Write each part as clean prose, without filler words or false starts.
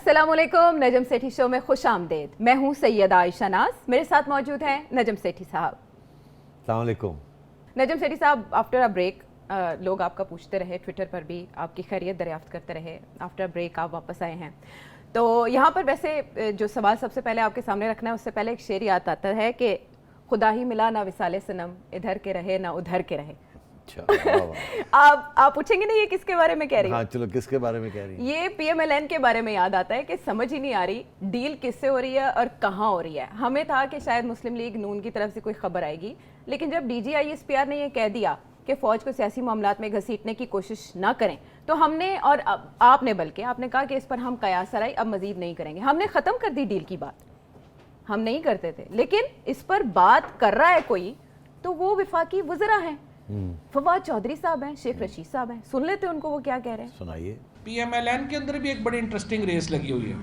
अस्सलामुअलैकुम, नजम सेठी शो में खुश आमदेद। मैं हूँ सैयदा आयशा नाज, मेरे साथ मौजूद हैं नजम सेठी साहब। अस्सलाम वालेकुम। नजम सेठी साहब, आफ्टर अ ब्रेक लोग आपका पूछते रहे, ट्विटर पर भी आपकी खैरियत दरियाफ्त करते रहे। आफ्टर ब्रेक आप वापस आए हैं, तो यहाँ पर वैसे जो सवाल सबसे पहले आपके सामने रखना है, उससे पहले एक शेर याद आता है कि खुदा ही मिला ना विसाले सनम, इधर के रहे ना उधर के रहे। अच्छा, आप पूछेंगे ना ये किसके बारे में कह रही है? हाँ चलो, किसके बारे में कह रही है? ये PMLN के बारे में याद आता है कि समझ ही नहीं आ रही डील किससे हो रही है और कहाँ हो रही है। हमें था कि शायद मुस्लिम लीग नून की तरफ से कोई खबर आएगी, लेकिन जब DGISPR ने ये कह दिया कि फौज को सियासी मामलात में घसीटने की कोशिश ना करें, तो हमने और आपने बल्कि आपने कहा कि इस पर हम कयास सराई अब मजीद नहीं करेंगे। हमने ख़त्म कर दी डील की बात, हम नहीं करते थे, लेकिन इस पर बात कर रहा है कोई तो वो विफाकी वज़रा हैं, फवाद चौधरी साहब हैं, शेख रशीद साहब हैं। सुन लेते उनको वो क्या कह रहे हैं। सुनाइए। PMLN के अंदर भी एक बड़ी इंटरेस्टिंग रेस लगी हुई है।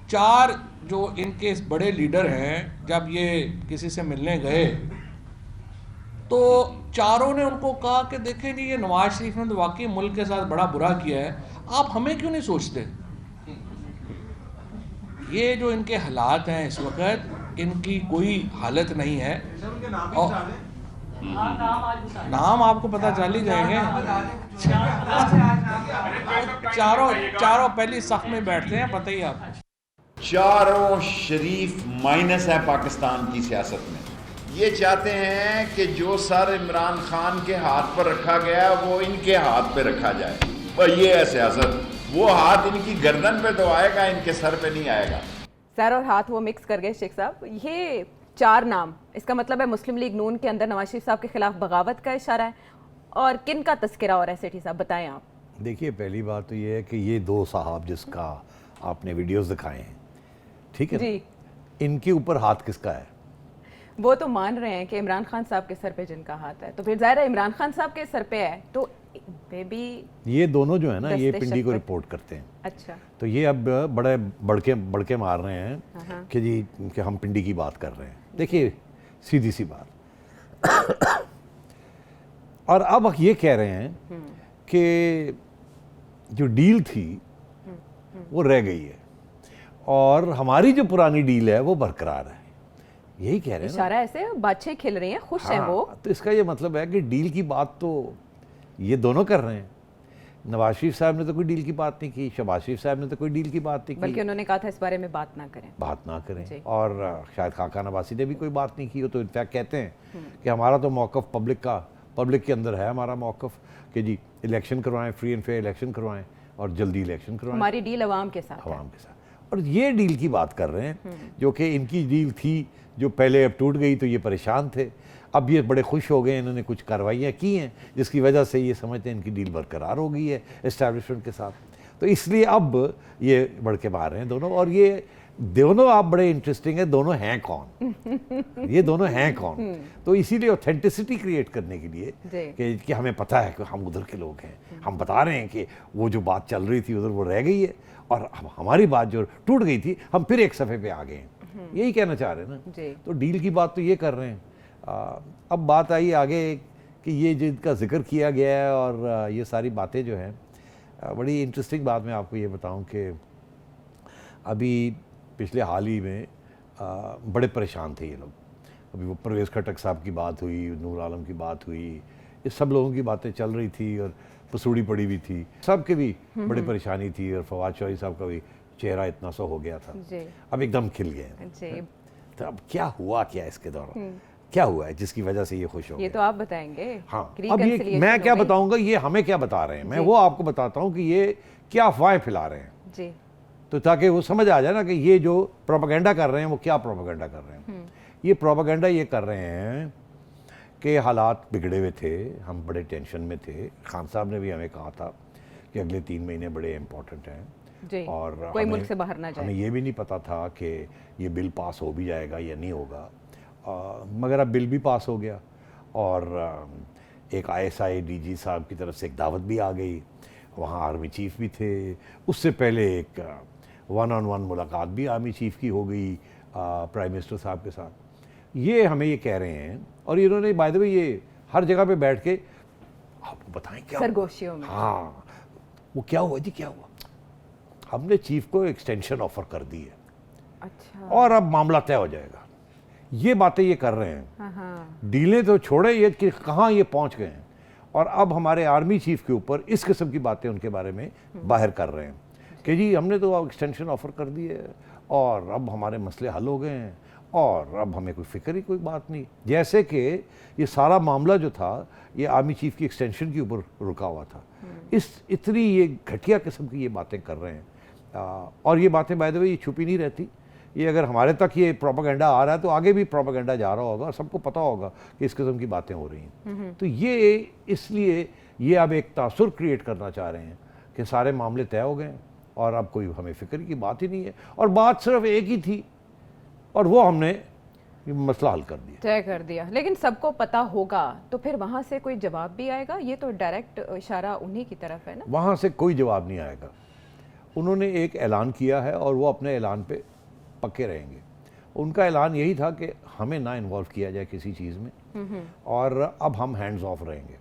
4 जो इनके बड़े लीडर हैं, जब ये किसी से मिलने गए तो चारों ने उनको कहा कि देखें जी, ये नवाज शरीफ ने तो वाकई मुल्क के साथ बड़ा बुरा किया है, आप हमें क्यों नहीं सोचते। ये जो इनके हालात हैं इस वक्त, इनकी कोई हालत नहीं है। और नाम आपको पता चल ही जाएंगे। चारों पहली सफ में बैठते हैं, पता ही आपको। चारों शरीफ माइनस है पाकिस्तान की सियासत में। ये चाहते हैं कि जो सर इमरान खान के हाथ पर रखा गया वो इनके हाथ पे रखा जाए, और ये है सियासत। वो हाथ इनकी गर्दन पे तो आएगा, इनके सर पे नहीं आएगा। सर और हाथ वो मिक्स कर गए शेख साहब। ये 4 नाम, इसका मतलब है मुस्लिम लीग नून के अंदर नवाज शरीफ साहब के खिलाफ बगावत का इशारा है, और किन का तस्करा हो रहा है सेठी साहब, बताएं आप। देखिए, पहली बात तो ये है कि ये 2 साहब जिसका आपने वीडियोस दिखाए हैं, ठीक है जी, इनके ऊपर हाथ किसका है? वो तो मान रहे हैं कि इमरान खान साहब के सर पे जिनका हाथ है, तो फिर जाहिर है इमरान खान साहब के सर पे है, तो बेबी ये दोनों जो है ना, ये दस्ते पिंडी को शक्कर। रिपोर्ट करते हैं। अच्छा, तो ये अब बड़े बड़के मार रहे हैं कि जी कि हम पिंडी की बात कर रहे हैं। देखिए, सीधी सी बात। और अब ये कह रहे हैं कि जो डील थी वो रह गई है और हमारी जो पुरानी डील है वो बरकरार है, यही कह रहे हैं ना। इशारा ऐसे बादशाह खिल रही हैं, खुश हैं वो। तो इसका ये मतलब है कि डील की बात तो ये दोनों कर रहे हैं। नवाज शरीफ साहब ने तो कोई डील की बात नहीं की, शहबाज शरीफ साहब ने तो कोई डील की बात नहीं बल्कि की, उन्होंने कहा था इस बारे में बात ना करें। जी। और शायद खाकान अब्बासी ने भी कोई बात नहीं की हो। तो इनफैक्ट कहते हैं कि हमारा तो मौक़िफ़ पब्लिक के अंदर है हमारा मौक़िफ़ कि जी इलेक्शन करवाएं, फ्री एंड फेयर इलेक्शन करवाएं और जल्दी इलेक्शन करवाएं, हमारी डील अवाम के साथ है। अवाम के साथ। और ये डील की बात कर रहे हैं जो कि इनकी डील थी, जो पहले अब टूट गई, तो ये परेशान थे। अब ये बड़े खुश हो गए, इन्होंने कुछ कार्रवाइयाँ की हैं जिसकी वजह से ये समझते हैं इनकी डील बरकरार हो गई है इस्टेब्लिशमेंट के साथ। तो इसलिए अब ये बढ़के मार रहे हैं दोनों। और ये दोनों आप बड़े इंटरेस्टिंग है, दोनों हैं कौन? ये दोनों हैं कौन? तो इसीलिए ऑथेंटिसिटी क्रिएट करने के लिए कि हमें पता है कि हम उधर के लोग हैं, हम बता रहे हैं कि वो जो बात चल रही थी उधर वो रह गई है और हमारी बात जो टूट गई थी हम फिर एक सफ़े पे आ गए हैं, यही कहना चाह रहे हैं ना। तो डील की बात तो ये कर रहे हैं। अब बात आई आगे कि ये जिनका जिक्र किया गया है और ये सारी बातें जो हैं, बड़ी इंटरेस्टिंग बात मैं आपको ये बताऊं कि अभी पिछले हाल ही में बड़े परेशान थे ये लोग। अभी वो परवेज़ खटक साहब की बात हुई, नूर आलम की बात हुई, ये सब लोगों की बातें चल रही थी और पसूड़ी पड़ी हुई थी, सबके भी बड़ी परेशानी थी। और फवाद चौधरी साहब का भी चेहरा इतना सा हो गया था, अब एकदम खिल गए। तो अब क्या हुआ, क्या इसके दौरान क्या हुआ है जिसकी वजह से ये खुश हो गए? ये तो आप बताएंगे। हाँ, अब ये मैं क्या बताऊंगा, ये हमें क्या बता रहे हैं, मैं वो आपको बताता हूँ कि ये क्या अफवाहें फैला रहे हैं जी। तो ताकि वो समझ आ जाए ना कि ये जो प्रोपेगेंडा कर रहे हैं वो क्या प्रोपेगेंडा कर रहे हैं। ये प्रोपेगेंडा ये कर रहे हैं कि हालात बिगड़े हुए थे, हम बड़े टेंशन में थे। खान साहब ने भी हमें कहा था कि अगले 3 महीने बड़े इंपॉर्टेंट हैं जी, और कोई मुल्क से बाहर ना जाए। हमें ये भी नहीं पता था कि ये बिल पास हो भी जाएगा या नहीं होगा, मगर अब बिल भी पास हो गया और एक ISI DG साहब की तरफ से एक दावत भी आ गई, वहाँ आर्मी चीफ भी थे। उससे पहले एक 1-on-1 मुलाकात भी आर्मी चीफ की हो गई प्राइम मिनिस्टर साहब के साथ। ये हमें ये कह रहे हैं और इन्होंने बाय द वे ये हर जगह पे बैठ के आपको बताएं क्या सरगोशियों में। हाँ, वो क्या हुआ जी, क्या हुआ, हमने चीफ को एक्सटेंशन ऑफर कर दी है अच्छा। और अब मामला तय हो जाएगा। ये बातें ये कर रहे हैं। हाँ। डीलें तो छोड़े, ये कि कहाँ ये पहुंच गए हैं, और अब हमारे आर्मी चीफ के ऊपर इस किस्म की बातें उनके बारे में बाहर कर रहे हैं कि जी हमने तो एक्सटेंशन ऑफर कर दी है और अब हमारे मसले हल हो गए हैं और अब हमें कोई फिक्र ही कोई बात नहीं। जैसे कि ये सारा मामला जो था ये आर्मी चीफ की एक्सटेंशन के ऊपर रुका हुआ था। इतनी ये घटिया किस्म की ये बातें कर रहे हैं। और ये बातें बाय द वे ये छुपी नहीं रहती। ये अगर हमारे तक ये प्रोपेगेंडा आ रहा है तो आगे भी प्रोपेगेंडा जा रहा होगा और सबको पता होगा कि इस किस्म की बातें हो रही हैं। तो ये इसलिए ये अब एक तासुर क्रिएट करना चाह रहे हैं कि सारे मामले तय हो गए और अब कोई हमें फिक्र की बात ही नहीं है, और बात सिर्फ एक ही थी और वो हमने मसला हल कर दिया, तय कर दिया। लेकिन सबको पता होगा तो फिर वहां से कोई जवाब भी आएगा? ये तो डायरेक्ट इशारा उन्हीं की तरफ है ना। वहाँ से कोई जवाब नहीं आएगा। उन्होंने एक ऐलान किया है और वो अपने ऐलान पे पक्के रहेंगे। उनका ऐलान यही था कि हमें ना इन्वॉल्व किया जाए किसी चीज़ में और अब हम हैंड्स ऑफ रहेंगे।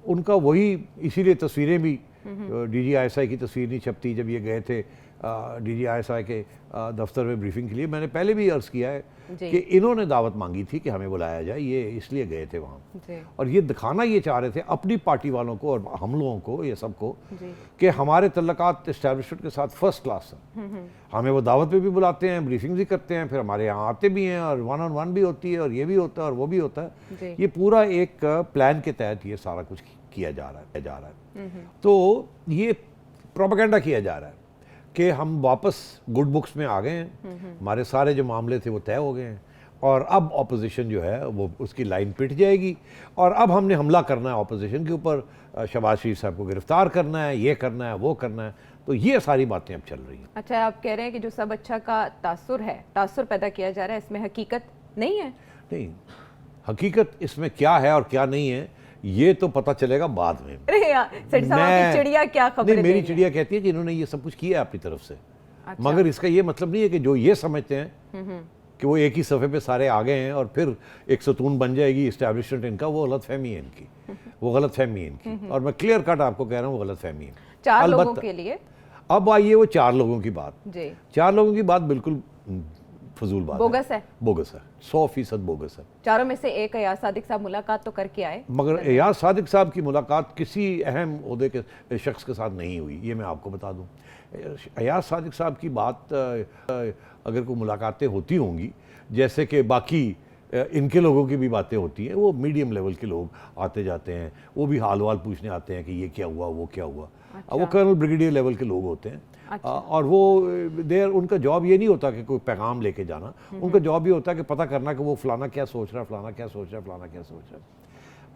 उनका वही, इसीलिए तस्वीरें भी DGISI की तस्वीर नहीं छपती जब ये गए थे DGISI के दफ्तर में ब्रीफिंग के लिए। मैंने पहले भी अर्ज़ किया है कि इन्होंने दावत मांगी थी कि हमें बुलाया जाए, ये इसलिए गए थे वहाँ और ये दिखाना ये चाह रहे थे अपनी पार्टी वालों को और हम लोगों को, ये सबको, कि हमारे तल्लकात इस्टेब्लिशमेंट के साथ फर्स्ट क्लास है। हमें वो दावत पे भी बुलाते हैं, ब्रीफिंग भी करते हैं, फिर हमारे यहाँ आते भी हैं और 1-on-1 भी होती है और ये भी होता है और वो भी होता है। ये पूरा एक प्लान के तहत ये सारा कुछ किया जा रहा है। तो ये प्रोपेगेंडा किया जा रहा है कि हम वापस गुड बुक्स में आ गए हैं, हमारे सारे जो मामले थे वो तय हो गए हैं और अब ऑपोजिशन जो है वो उसकी लाइन पिट जाएगी और अब हमने हमला करना है ऑपोजिशन के ऊपर, शहबाज शरीफ साहब को गिरफ्तार करना है, ये करना है, वो करना है। तो ये सारी बातें अब चल रही हैं। अच्छा, आप कह रहे हैं कि जो सब अच्छा का तासुर पैदा किया जा रहा है, इसमें हकीकत नहीं है? नहीं, हकीकत इसमें क्या है और क्या नहीं है ये तो पता चलेगा बाद में। अरे यार सेठ साहब, आपकी चिड़िया क्या खबर नहीं, मेरी चिड़िया कहती है कि इन्होंने ये सब कुछ किया अपनी तरफ से। अच्छा। मगर इसका ये मतलब नहीं है कि जो ये समझते हैं कि वो एक ही सफ़े पे सारे आ गए हैं और फिर एक सतून बन जाएगी इस्टेब्लिशमेंट इनका, वो गलतफहमी है इनकी, वो गलतफहमी है इनकी। और मैं क्लियर कट आपको कह रहा हूँ वो गलतफहमी है। 4 लोगों के लिए अब आइए वो 4 लोगों की बात जी। 4 लोगों की बात बिल्कुल फजूल बात बोगस है। बोगस है, 100% बोगस है। चारों में से एक अयाज सादिक साहब मुलाकात तो करके आए, मगर अयाज सादिक साहब की मुलाकात किसी अहम ओहदे के शख्स के साथ नहीं हुई, ये मैं आपको बता दूं। अयाज सादिक साहब की बात अगर कोई मुलाकातें होती होंगी जैसे कि बाकी इनके लोगों की भी बातें होती हैं, वो मीडियम लेवल के लोग आते जाते हैं, वो भी हाल वाल पूछने आते हैं कि ये क्या हुआ, वो क्या हुआ। अच्छा। वो कर्नल ब्रिगेडियर लेवल के लोग होते हैं। अच्छा। और वो उनका जॉब ये नहीं होता कि कोई पैगाम लेके जाना, उनका जॉब ये होता है कि पता करना कि वो फलाना क्या सोच रहा है, फलाना क्या सोच रहा है, फलाना क्या सोच रहा है।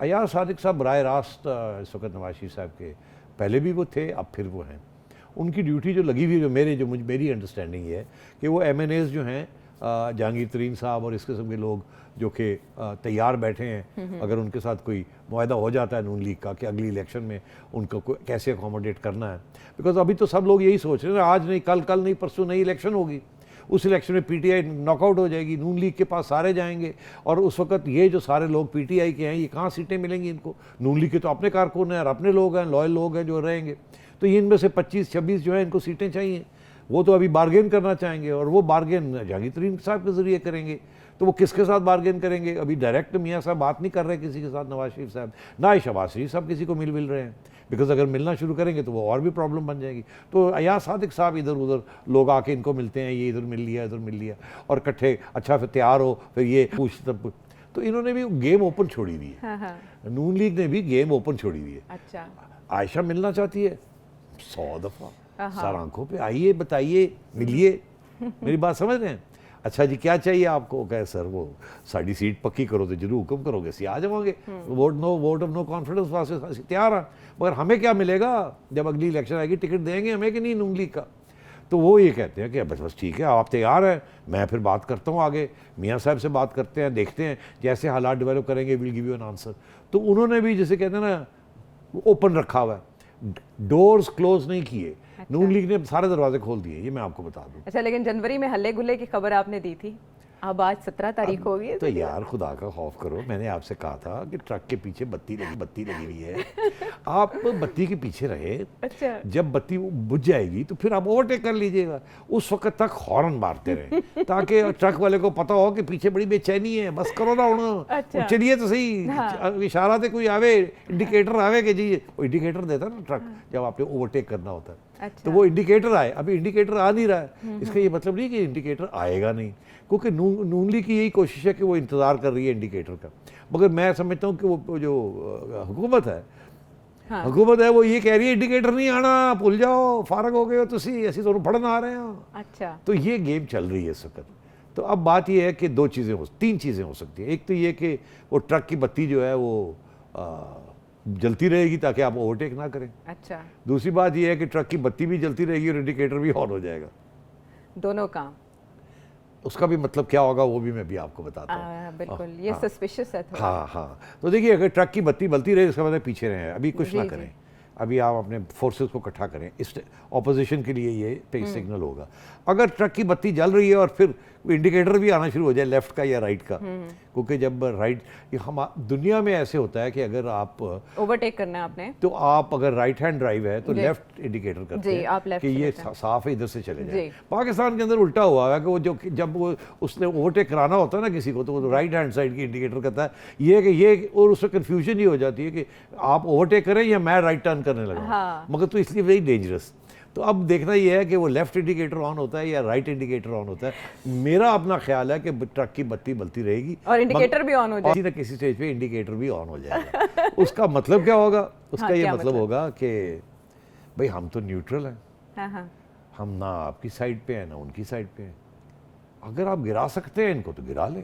अयाज सादिक साहब बराह रास्त इस वक्त नवाज शरीफ साहब के पहले भी वो थे, अब फिर वो हैं। उनकी ड्यूटी जो लगी हुई है, जो मेरी अंडरस्टैंडिंग ये है कि वो MNAs जो हैं जहांगीर तरीन साहब और इस किस्म के लोग जो कि तैयार बैठे हैं, अगर उनके साथ कोई मुआहदा हो जाता है नून लीग का कि अगली इलेक्शन में उनको कैसे अकोमोडेट करना है, बिकॉज अभी तो सब लोग यही सोच रहे हैं आज नहीं कल नहीं परसों नहीं इलेक्शन होगी, उस इलेक्शन में PTI नॉकआउट हो जाएगी, नून लीग के पास सारे जाएंगे और उस वक्त ये जो सारे लोग PTI के हैं ये कहाँ सीटें मिलेंगी इनको? नून लीग के तो अपने कारकुन हैं और अपने लोग हैं, लॉयल लोग हैं जो रहेंगे, तो इनमें से 25-26 जो है इनको सीटें चाहिए, वो तो अभी बार्गेन करना चाहेंगे और वो बार्गेन जहांगीर तरीन साहब के ज़रिए करेंगे। तो वो किसके साथ बार्गेन करेंगे? अभी डायरेक्ट मियाँ साहब बात नहीं कर रहे किसी के साथ, नवाज शरीफ साहब ना ही शहबाज शरीफ साहब किसी को मिल रहे हैं, बिकॉज अगर मिलना शुरू करेंगे तो वो और भी प्रॉब्लम बन जाएगी। तो अयाज सादिक साहब इधर उधर लोग आके इनको मिलते हैं, ये इधर मिल लिया और इकट्ठे अच्छा फिर तैयार हो, फिर ये पूछ तब, तो इन्होंने भी गेम ओपन छोड़ी हुई है। हाँ। नून लीग ने भी गेम ओपन छोड़ी हुई है। अच्छा। आयशा मिलना चाहती है 100 दफ़ा सर आंखों पे, आइए बताइए मिलिए, मेरी बात समझ रहे हैं? अच्छा जी क्या चाहिए आपको? कहे सर वो साड़ी सीट पक्की करो तो जरूर हुक्म करोगे सी आ जाओगे, वोट ऑफ नो कॉन्फिडेंस वास्ते तैयार है, मगर हमें क्या मिलेगा जब अगली इलेक्शन आएगी? टिकट देंगे हमें कि नहीं नून लीग का? तो वो ये कहते हैं कि बस ठीक है आप तैयार हैं, मैं फिर बात करता हूँ आगे, मियाँ साहब से बात करते हैं, देखते हैं जैसे हालात डेवलप करेंगे will give you an answer. तो उन्होंने भी जैसे कहते हैं ना ओपन रखा हुआ है, डोर्स क्लोज नहीं किए। अच्छा। नून लीग ने सारे दरवाजे खोल दिए, ये मैं आपको बता दूं। अच्छा, लेकिन जनवरी में हल्ले गुल्ले की खबर आपने दी थी। अब आज 17 तारीख हो गई है तो यार खुदा का खौफ करो, मैंने आपसे कहा था कि ट्रक के पीछे बत्ती लगी हुई है, आप बत्ती के पीछे रहे। अच्छा, जब बत्ती बुझ जाएगी तो फिर आप ओवरटेक कर लीजिएगा, उस वक्त तक हॉर्न मारते रहे ताकि ट्रक वाले को पता हो कि पीछे बड़ी बेचैनी है, बस करो ना उन्होंने। अच्छा। चलिए तो सही, हाँ। इशारा से कोई आवे, इंडिकेटर आवे कि जी, वो इंडिकेटर देता ना ट्रक जब आपने ओवरटेक करना होता है। अच्छा। तो वो इंडिकेटर आए, अभी इंडिकेटर आ नहीं रहा है, इसका ये मतलब नहीं कि इंडिकेटर आएगा नहीं, क्योंकि नून लीग की यही कोशिश है कि वो इंतज़ार कर रही है इंडिकेटर का। मगर मैं समझता हूँ कि वो जो हुकूमत है, हाँ। हुकूमत है वो ये कह रही है इंडिकेटर नहीं आना, भूल जाओ, फारग हो गए हो तुसी, ऐसी दोनों पढ़न आ रहे हो। अच्छा, तो ये गेम चल रही है इस वक्त। तो अब बात ये है कि तीन चीज़ें हो सकती हैं। एक तो ये कि वो ट्रक की बत्ती जो है वो जलती रहेगी ताकि आप ओवरटेक ना करें। अच्छा, दूसरी बात यह है कि ट्रक की बत्ती भी जलती रहेगी और इंडिकेटर भी ऑन हो जाएगा। दोनों काम। उसका भी मतलब क्या होगा वो भी मैं भी आपको बताता हूँ। बिल्कुल, ये सस्पिशियस है थोड़ा। हाँ हाँ, तो देखिए अगर ट्रक की बत्ती बलती रहे इसका मतलब पीछे रहे, अभी कुछ ना जी, करें, अभी आप अपने फोर्सेस को इकट्ठा करें, इस ऑपोजिशन के लिए ये पे सिग्नल होगा। अगर ट्रक की बत्ती जल रही है और फिर इंडिकेटर भी आना शुरू हो जाए लेफ्ट का या राइट का, क्योंकि जब राइट, हम दुनिया में ऐसे होता है कि अगर आप ओवरटेक करना है आपने, तो आप अगर राइट हैंड ड्राइव है तो जी। लेफ्ट इंडिकेटर करते जी, हैं आप लेफ्ट कि ये करते हैं। साफ है, इधर से चले जाए। जी। पाकिस्तान के अंदर उल्टा हुआ है कि वो जब वो उसने ओवरटेक कराना होता है ना किसी को, तो वो राइट हैंड साइड की इंडिकेटर करता है, ये कि ये, और उससे कंफ्यूजन ही हो जाती है कि आप ओवरटेक करें या मैं राइट टर्न करने लगा। हाँ। मगर तो इसलिए वेरी डेंजरस। तो अब देखना ये है कि वो लेफ्ट इंडिकेटर ऑन होता है या राइट इंडिकेटर ऑन होता है। मेरा अपना ख्याल है कि ट्रक की बत्ती बलती रहेगी और इंडिकेटर भी ऑन हो जाए। किसी न किसी स्टेज पे इंडिकेटर भी ऑन हो जाएगा। उसका मतलब क्या होगा? उसका हाँ, ये क्या मतलब मतलब? होगा कि भाई हम तो न्यूट्रल हैं, हाँ हाँ, हम ना आपकी साइड पे हैं ना उनकी साइड पे हैं। अगर आप गिरा सकते हैं इनको तो गिरा लें,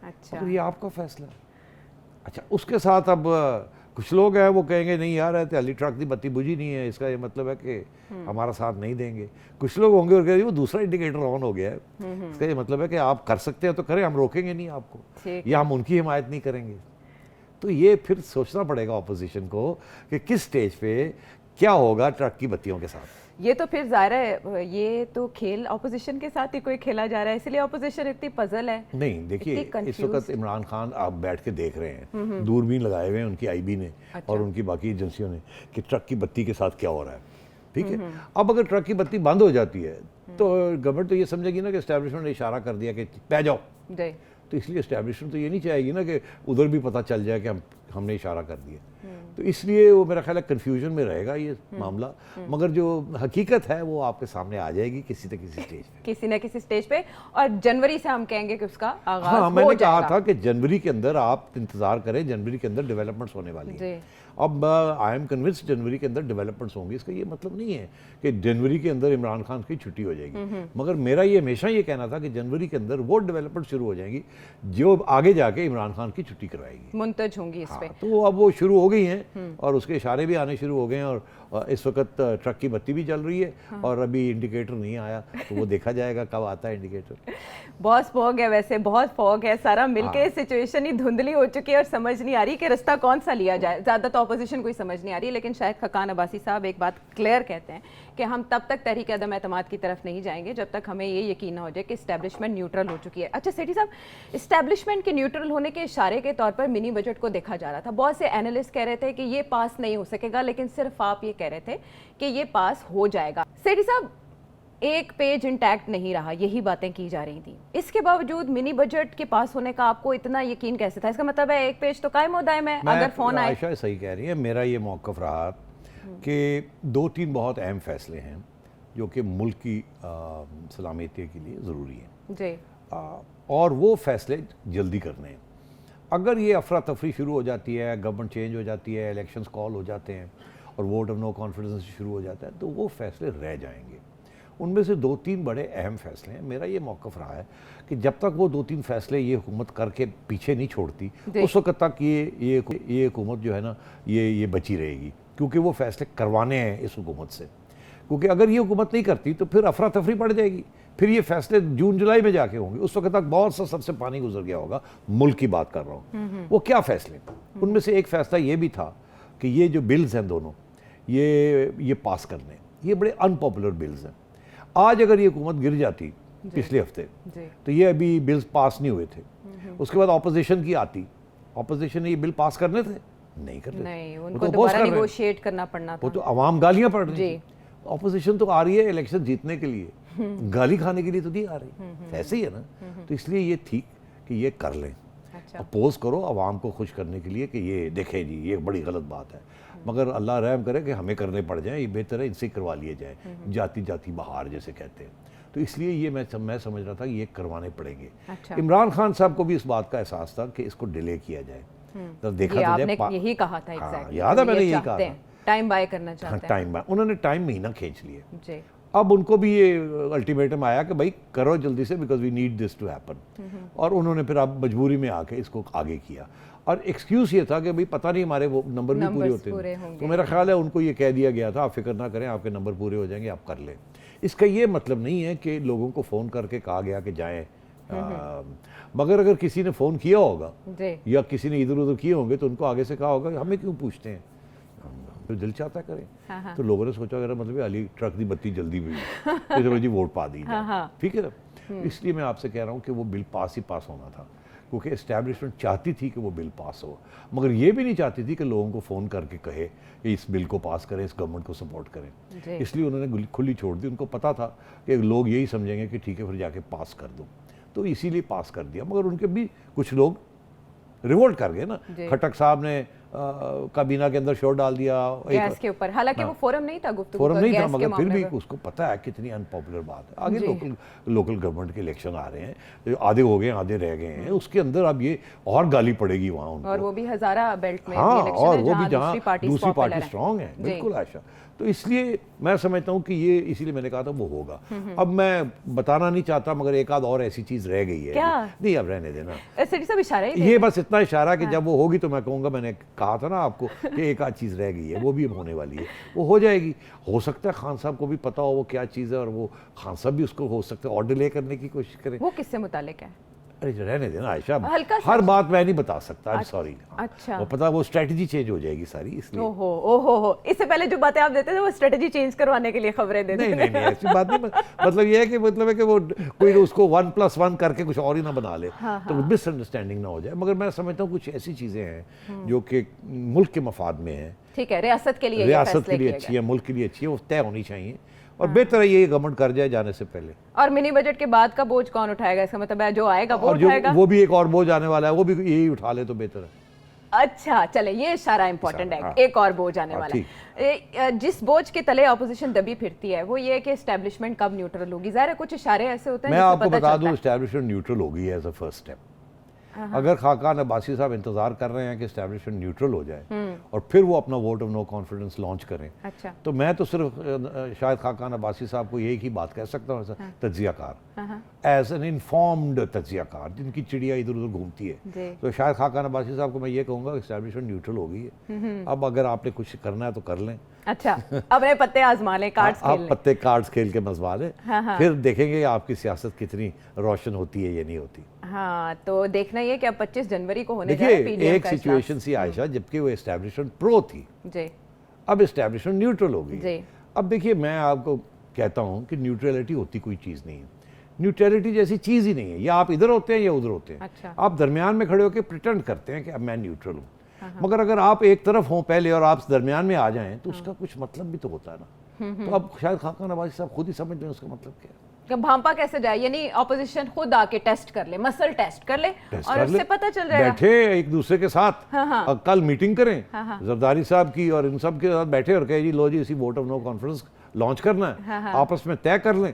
अच्छा, तो ये आपका फैसला है। अच्छा, उसके साथ अब कुछ लोग हैं वो कहेंगे नहीं यार है हाली ट्रक की बत्ती बुझी नहीं है, इसका ये मतलब है कि हमारा साथ नहीं देंगे। कुछ लोग होंगे और कहेंगे वो दूसरा इंडिकेटर ऑन हो गया है, इसका ये मतलब है कि आप कर सकते हैं तो करें, हम रोकेंगे नहीं आपको, ठीक या हम उनकी हिमायत नहीं करेंगे। तो ये फिर सोचना पड़ेगा ऑपोजिशन को कि किस स्टेज पे क्या होगा ट्रक की बत्तियों के साथ। ये तो फिर जाहिर है ये तो खेल ऑपोजिशन के साथ ही कोई खेला जा रहा है, इसलिए ऑपोजिशन इतनी पजल है। नहीं देखिए, इतनी इस वक्त इमरान खान आप बैठ के देख रहे हैं, दूरबीन लगाए हुए हैं उनकी आईबी ने और उनकी बाकी एजेंसियों ने कि ट्रक की बत्ती के साथ क्या हो रहा है। ठीक है, अब अगर ट्रक की बत्ती बंद हो जाती है तो गवर्नमेंट तो ये समझेगी ना कि एस्टैब्लिशमेंट ने इशारा कर दिया कि पै जाओ, जी, तो इसलिए एस्टैब्लिशमेंट तो ये नहीं चाहेगी ना कि उधर भी पता चल जाए कि हमने इशारा कर दिया। तो इसलिए वो मेरा ख्याल है कन्फ्यूजन में रहेगा ये मामला, मगर जो हकीकत है वो आपके सामने आ जाएगी किसी न किसी स्टेज पे, किसी न किसी स्टेज पे, और जनवरी से हम कहेंगे कि उसका आगाज हाँ, हो मैंने कहा जाएगा। था कि जनवरी के अंदर आप इंतजार करें, जनवरी के अंदर डेवलपमेंट्स होने वाली जी। है। अब आई एम कन्विंस जनवरी के अंदर डेवलपमेंट्स होंगी। इसका ये मतलब नहीं है कि जनवरी के अंदर इमरान खान की छुट्टी हो जाएगी, मगर मेरा ये हमेशा ये कहना था कि जनवरी के अंदर वो डेवलपमेंट शुरू हो जाएंगी जो आगे जाके इमरान खान की छुट्टी करवाएगी। मुंतज होंगी इस पे। हाँ, तो अब वो शुरू हो गई हैं और उसके इशारे भी आने शुरू हो गए हैं, और इस वक्त ट्रक की बत्ती भी जल रही है और अभी इंडिकेटर नहीं आया, तो वो देखा जाएगा कब आता है इंडिकेटर। बहुत फॉग है, वैसे बहुत फॉग है, सारा मिलके सिचुएशन ही धुंधली हो चुकी है और समझ नहीं आ रही कि रास्ता कौन सा लिया जाए। ज़्यादा तो ऑपोजिशन कोई समझ नहीं आ रही, लेकिन शायद खकान अब्बासी साहब एक बात क्लियर कहते हैं कि हम तब तक तहरीक अदम एतमाद की तरफ नहीं जाएंगे जब तक हमें ये यकीन ना हो जाए कि इस्टेब्लिशमेंट न्यूट्रल हो चुकी है। अच्छा सेठी साहब, इस्टेब्लिशमेंट के न्यूट्रल होने के इशारे के तौर पर मिनी बजट को देखा जा रहा था। बहुत से एनालिस्ट कह रहे थे कि ये पास नहीं हो सकेगा, लेकिन सिर्फ आप ये कह रहे थे कि ये पास हो जाएगा। सेठी साहब, एक पेज इंटैक्ट नहीं रहा, यही बातें की जा रही थी। इसके बावजूद मिनी बजट के पास होने का आपको इतना यकीन कैसे था? इसका मतलब है एक पेज तो कायम दायम है, अगर फोन आए। आयशा सही कह रही है। मेरा ये मौक़िफ़ रहा कि 2-3 बहुत अहम फैसले हैं जो कि मुल्क की सलामती के लिए ज़रूरी हैं जी, और वो फैसले जल्दी करने हैं। अगर ये अफरा तफरी शुरू हो जाती है, गवर्नमेंट चेंज हो जाती है, इलेक्शंस कॉल हो जाते हैं और वोट ऑफ नो कॉन्फिडेंस शुरू हो जाता है, तो वो फैसले रह जाएंगे। उनमें से 2-3 बड़े अहम फैसले हैं। मेरा ये मौक़िफ़ रहा है कि जब तक वो 2-3 फैसले ये हुकूमत करके पीछे नहीं छोड़ती, उस वक्त तक ये हुकूमत जो है ना ये बची रहेगी, क्योंकि वो फैसले करवाने हैं इस हुकूमत से। क्योंकि अगर ये हुकूमत नहीं करती तो फिर अफरा तफरी पड़ जाएगी, फिर ये फैसले जून जुलाई में जाके होंगे, उस वक्त तक बहुत सा सबसे पानी गुजर गया होगा। मुल्क की बात कर रहा हूँ। वो क्या फैसले? उनमें से एक फैसला ये भी था कि ये जो बिल्स हैं दोनों, ये पास करने, ये बड़े अनपॉपुलर बिल्स हैं। आज अगर ये हुकूमत गिर जाती पिछले हफ्ते, जी तो ये अभी बिल्स पास नहीं हुए थे। उसके बाद ऑपोजिशन की आती, ऑपोजिशन ने ये बिल पास करने थे, नहीं करने थे। नहीं, वो उनको तो दोबारा oppose कर रहे हैं। निगोशिएट करना पड़ना वो था। तो आवाम गालियां पढ़ रही जी। थी। ऑपोजिशन तो आ रही है इलेक्शन जीतने के लिए, गाली खाने के लिए तो नहीं आ रही। ऐसे ही है ना, तो इसलिए ये ठीक कि ये कर लें, अच्छा अपोज करो आवाम को खुश करने के लिए कि ये देखें जी ये बड़ी गलत बात है, मगर अल्लाह रहम करे कि हमें करने पड़ जाए, ये बेहतर है इनसे करवा लिए जाए, जाति जाति बहार जैसे कहते हैं। तो इसलिए ये मैं समझ रहा था कि ये करवाने पड़ेंगे। अच्छा इमरान खान साहब को भी इस बात का एहसास था कि इसको डिले किया जाए। तो देखा ये तो आपने जाए यही कहा था हाँ, एग्जैक्टली, याद है मैंने यही कहा था। टाइम बाय करना हाँ, चाहते हैं। टाइम बाद उन्होंने टाइम महीना खींच लिया। जी अब उनको भी ये अल्टीमेटम आया कि भाई करो जल्दी से, because we need this to happen. और उन्होंने फिर अब मजबूरी में आके इसको आगे किया, और एक्सक्यूज ये था कि भाई पता नहीं हमारे वो नंबर भी पूरे Numbers होते पूरे हैं। होंगे। तो मेरा ख्याल है उनको ये कह दिया गया था आप फिक्र ना करें, आपके नंबर पूरे हो जाएंगे, आप कर लें। इसका ये मतलब नहीं है कि लोगों को फ़ोन करके कहा गया कि जाएँ, मगर अगर किसी ने फ़ोन किया होगा जी या किसी ने इधर उधर किए होंगे तो उनको आगे से कहा होगा कि हमें क्यों पूछते हैं, तो दिल चाहता है करें। हाँ, हाँ। तो लोगों ने सोचा अगर मतलब अली ट्रक दी बत्ती जल्दी भी तो चलो जी वोट पा दी जाए। हाँ, हाँ। ठीक है ना, इसलिए मैं आपसे कह रहा हूँ कि वो बिल पास ही पास होना था, क्योंकि एस्टैब्लिशमेंट चाहती थी कि वो बिल पास हो, मगर ये भी नहीं चाहती थी कि लोगों को फ़ोन करके कहे कि इस बिल को पास करें, इस गवर्नमेंट को सपोर्ट जी। करें। इसलिए उन्होंने खुली छोड़ दी। उनको पता था कि लोग यही समझेंगे कि ठीक है फिर जाके पास कर दो, तो इसीलिए पास कर दिया। मगर उनके भी कुछ लोग रिवोल्ट कर गए ना। जी। खट्टक साहब ने काबीना के अंदर शोर डाल दिया गैस के ऊपर, हालांकि वो फोरम नहीं था गुफ्तगू फोरम का, नहीं था, गैस के मगर फिर मामले भी में। उसको पता है कितनी अनपॉपुलर बात है। आगे जी। लोकल गवर्नमेंट के इलेक्शन आ रहे हैं, आधे हो गए आधे रह गए हैं, उसके अंदर अब ये और गाली पड़ेगी वहाँ उनको। और वो भी हजारा बेल्ट में हाँ, इलेक्शन और है, वो भी जहाँ जहाँ दूसरी दूसरी पार्टी पार्टी स्ट्रांग है। जी। बिल्कुल आयशा, तो इसलिए मैं समझता हूँ कि ये, इसीलिए मैंने कहा था वो होगा। अब मैं बताना नहीं चाहता, मगर एक आध और ऐसी चीज रह गई है। क्या? नहीं अब रहने देना, सिटी साहब इशारा ही ये बस इतना इशारा कि जब वो होगी तो मैं कहूँगा, मैंने कहा था ना आपको कि एक आध चीज़ रह गई है, वो भी अब होने वाली है, वो हो जाएगी। हो सकता है खान साहब को भी पता हो वो क्या चीज़ है, और वो खान साहब भी उसको हो सकता है और डिले करने की कोशिश करें। वो किससे मुतालिक है? अरे रहने देना आयशा, हल्का सा- हर बात मैं नहीं बता सकता, आई एम सॉरी। अच्छा। वो पता, वो स्ट्रेटजी चेंज हो जाएगी सारी, इसलिए। ओहो, इससे पहले जो बातें आप देते थे वो स्ट्रेटजी चेंज करवाने के लिए खबरें देते नहीं थे। नहीं ऐसी बात नहीं, मतलब ये है कि मतलब है कि वो कोई उसको 1+1 करके कुछ और ही ना बना ले, तो मिसअंडरस्टैंडिंग ना हो जाए। मगर मैं समझता हूँ कुछ ऐसी चीज़ें हैं जो कि मुल्क के मफाद में हैं, ठीक है, रियासत के लिए ये रियासत फैसले के लिए किए अच्छी गए। है, मुल्क के लिए अच्छी है, वो तय होनी चाहिए, और बेहतर है ये गवर्नमेंट कर जाए जाने से पहले। और मिनी बजट के बाद का बोझ कौन उठाएगा? इसका मतलब है जो आएगा वो और जो उठाएगा। वो भी एक और बोझ आने वाला है, वो भी यही उठा ले तो बेहतर है। अच्छा चले, ये इशारा इंपॉर्टेंट है। हाँ। एक और बोझ आने हाँ, वाला है। जिस बोझ के तले ऑपोजिशन दबी फिरती है वो ये है कि एस्टेब्लिशमेंट कब न्यूट्रल होगी। ज़ाहिर है कुछ इशारे ऐसे होते हैं मैं जिससे आपको पता बता चलता दूं, है। एस्टैब्लिशमेंट न्यूट्रल होगी एज अ फर्स्ट स्टेप। अगर खाकान अब्बासी साहब इंतजार कर रहे हैं कि एस्टैब्लिशमेंट न्यूट्रल हो जाए और फिर वो अपना vote of no confidence launch करें, अच्छा तो मैं तो सिर्फ शायद खाकान अब्बासी साहब को यही बात कह सकता हूँ, तज्जियाकार, एज एन इन्फॉर्म्ड तज्जियाकार जिनकी चिड़िया इधर उधर घूमती है। जी। तो शायद खाकान अब्बासी साहब को मैं ये कहूँगा एस्टैब्लिशमेंट न्यूट्रल हो गई है, अब अगर आपने कुछ करना है तो कर लें। अच्छा, अपने पत्ते आजमा लें, कार्ड्स आप खेल लें। पत्ते कार्ड्स खेल के मजवा लें, फिर देखेंगे आपकी सियासत कितनी रोशन होती है या नहीं होती। हाँ, तो देखना ये कि अब 25 जनवरी को होने जा रहा है देखिए PDM एक का सिचुएशन सी आयशा, जबकि वो एस्टैब्लिशमेंट प्रो थी, इजलास। जी अब एस्टैब्लिशमेंट न्यूट्रल हो जी। गई। अब देखिए मैं आपको कहता हूँ कि न्यूट्रलिटी होती कोई चीज़ नहीं है, न्यूट्रलिटी जैसी चीज़ ही नहीं है। या आप इधर होते हैं या उधर होते हैं, अच्छा। आप दरमियान में खड़े होकर प्रिटेंड करते हैं कि अब मैं न्यूट्रल हूँ, मगर अगर आप एक तरफ हों पहले और आप दरमियान में आ जाएं तो उसका कुछ मतलब भी तो होता है ना। तो अब शायद खाकान अब्बासी साहब खुद ही समझ लें उसका मतलब क्या है। कि भांपा कैसे जाए, यानी ऑपोजिशन खुद आके टेस्ट कर ले, मसल टेस्ट कर ले टेस्ट और कर उससे ले, पता चल जाएगा। बैठे एक दूसरे के साथ, और कल मीटिंग करें जरदारी साहब की और इन सब के साथ बैठे और कहे जी लो जी इसी vote of no confidence launch करना है, आपस में तय कर लें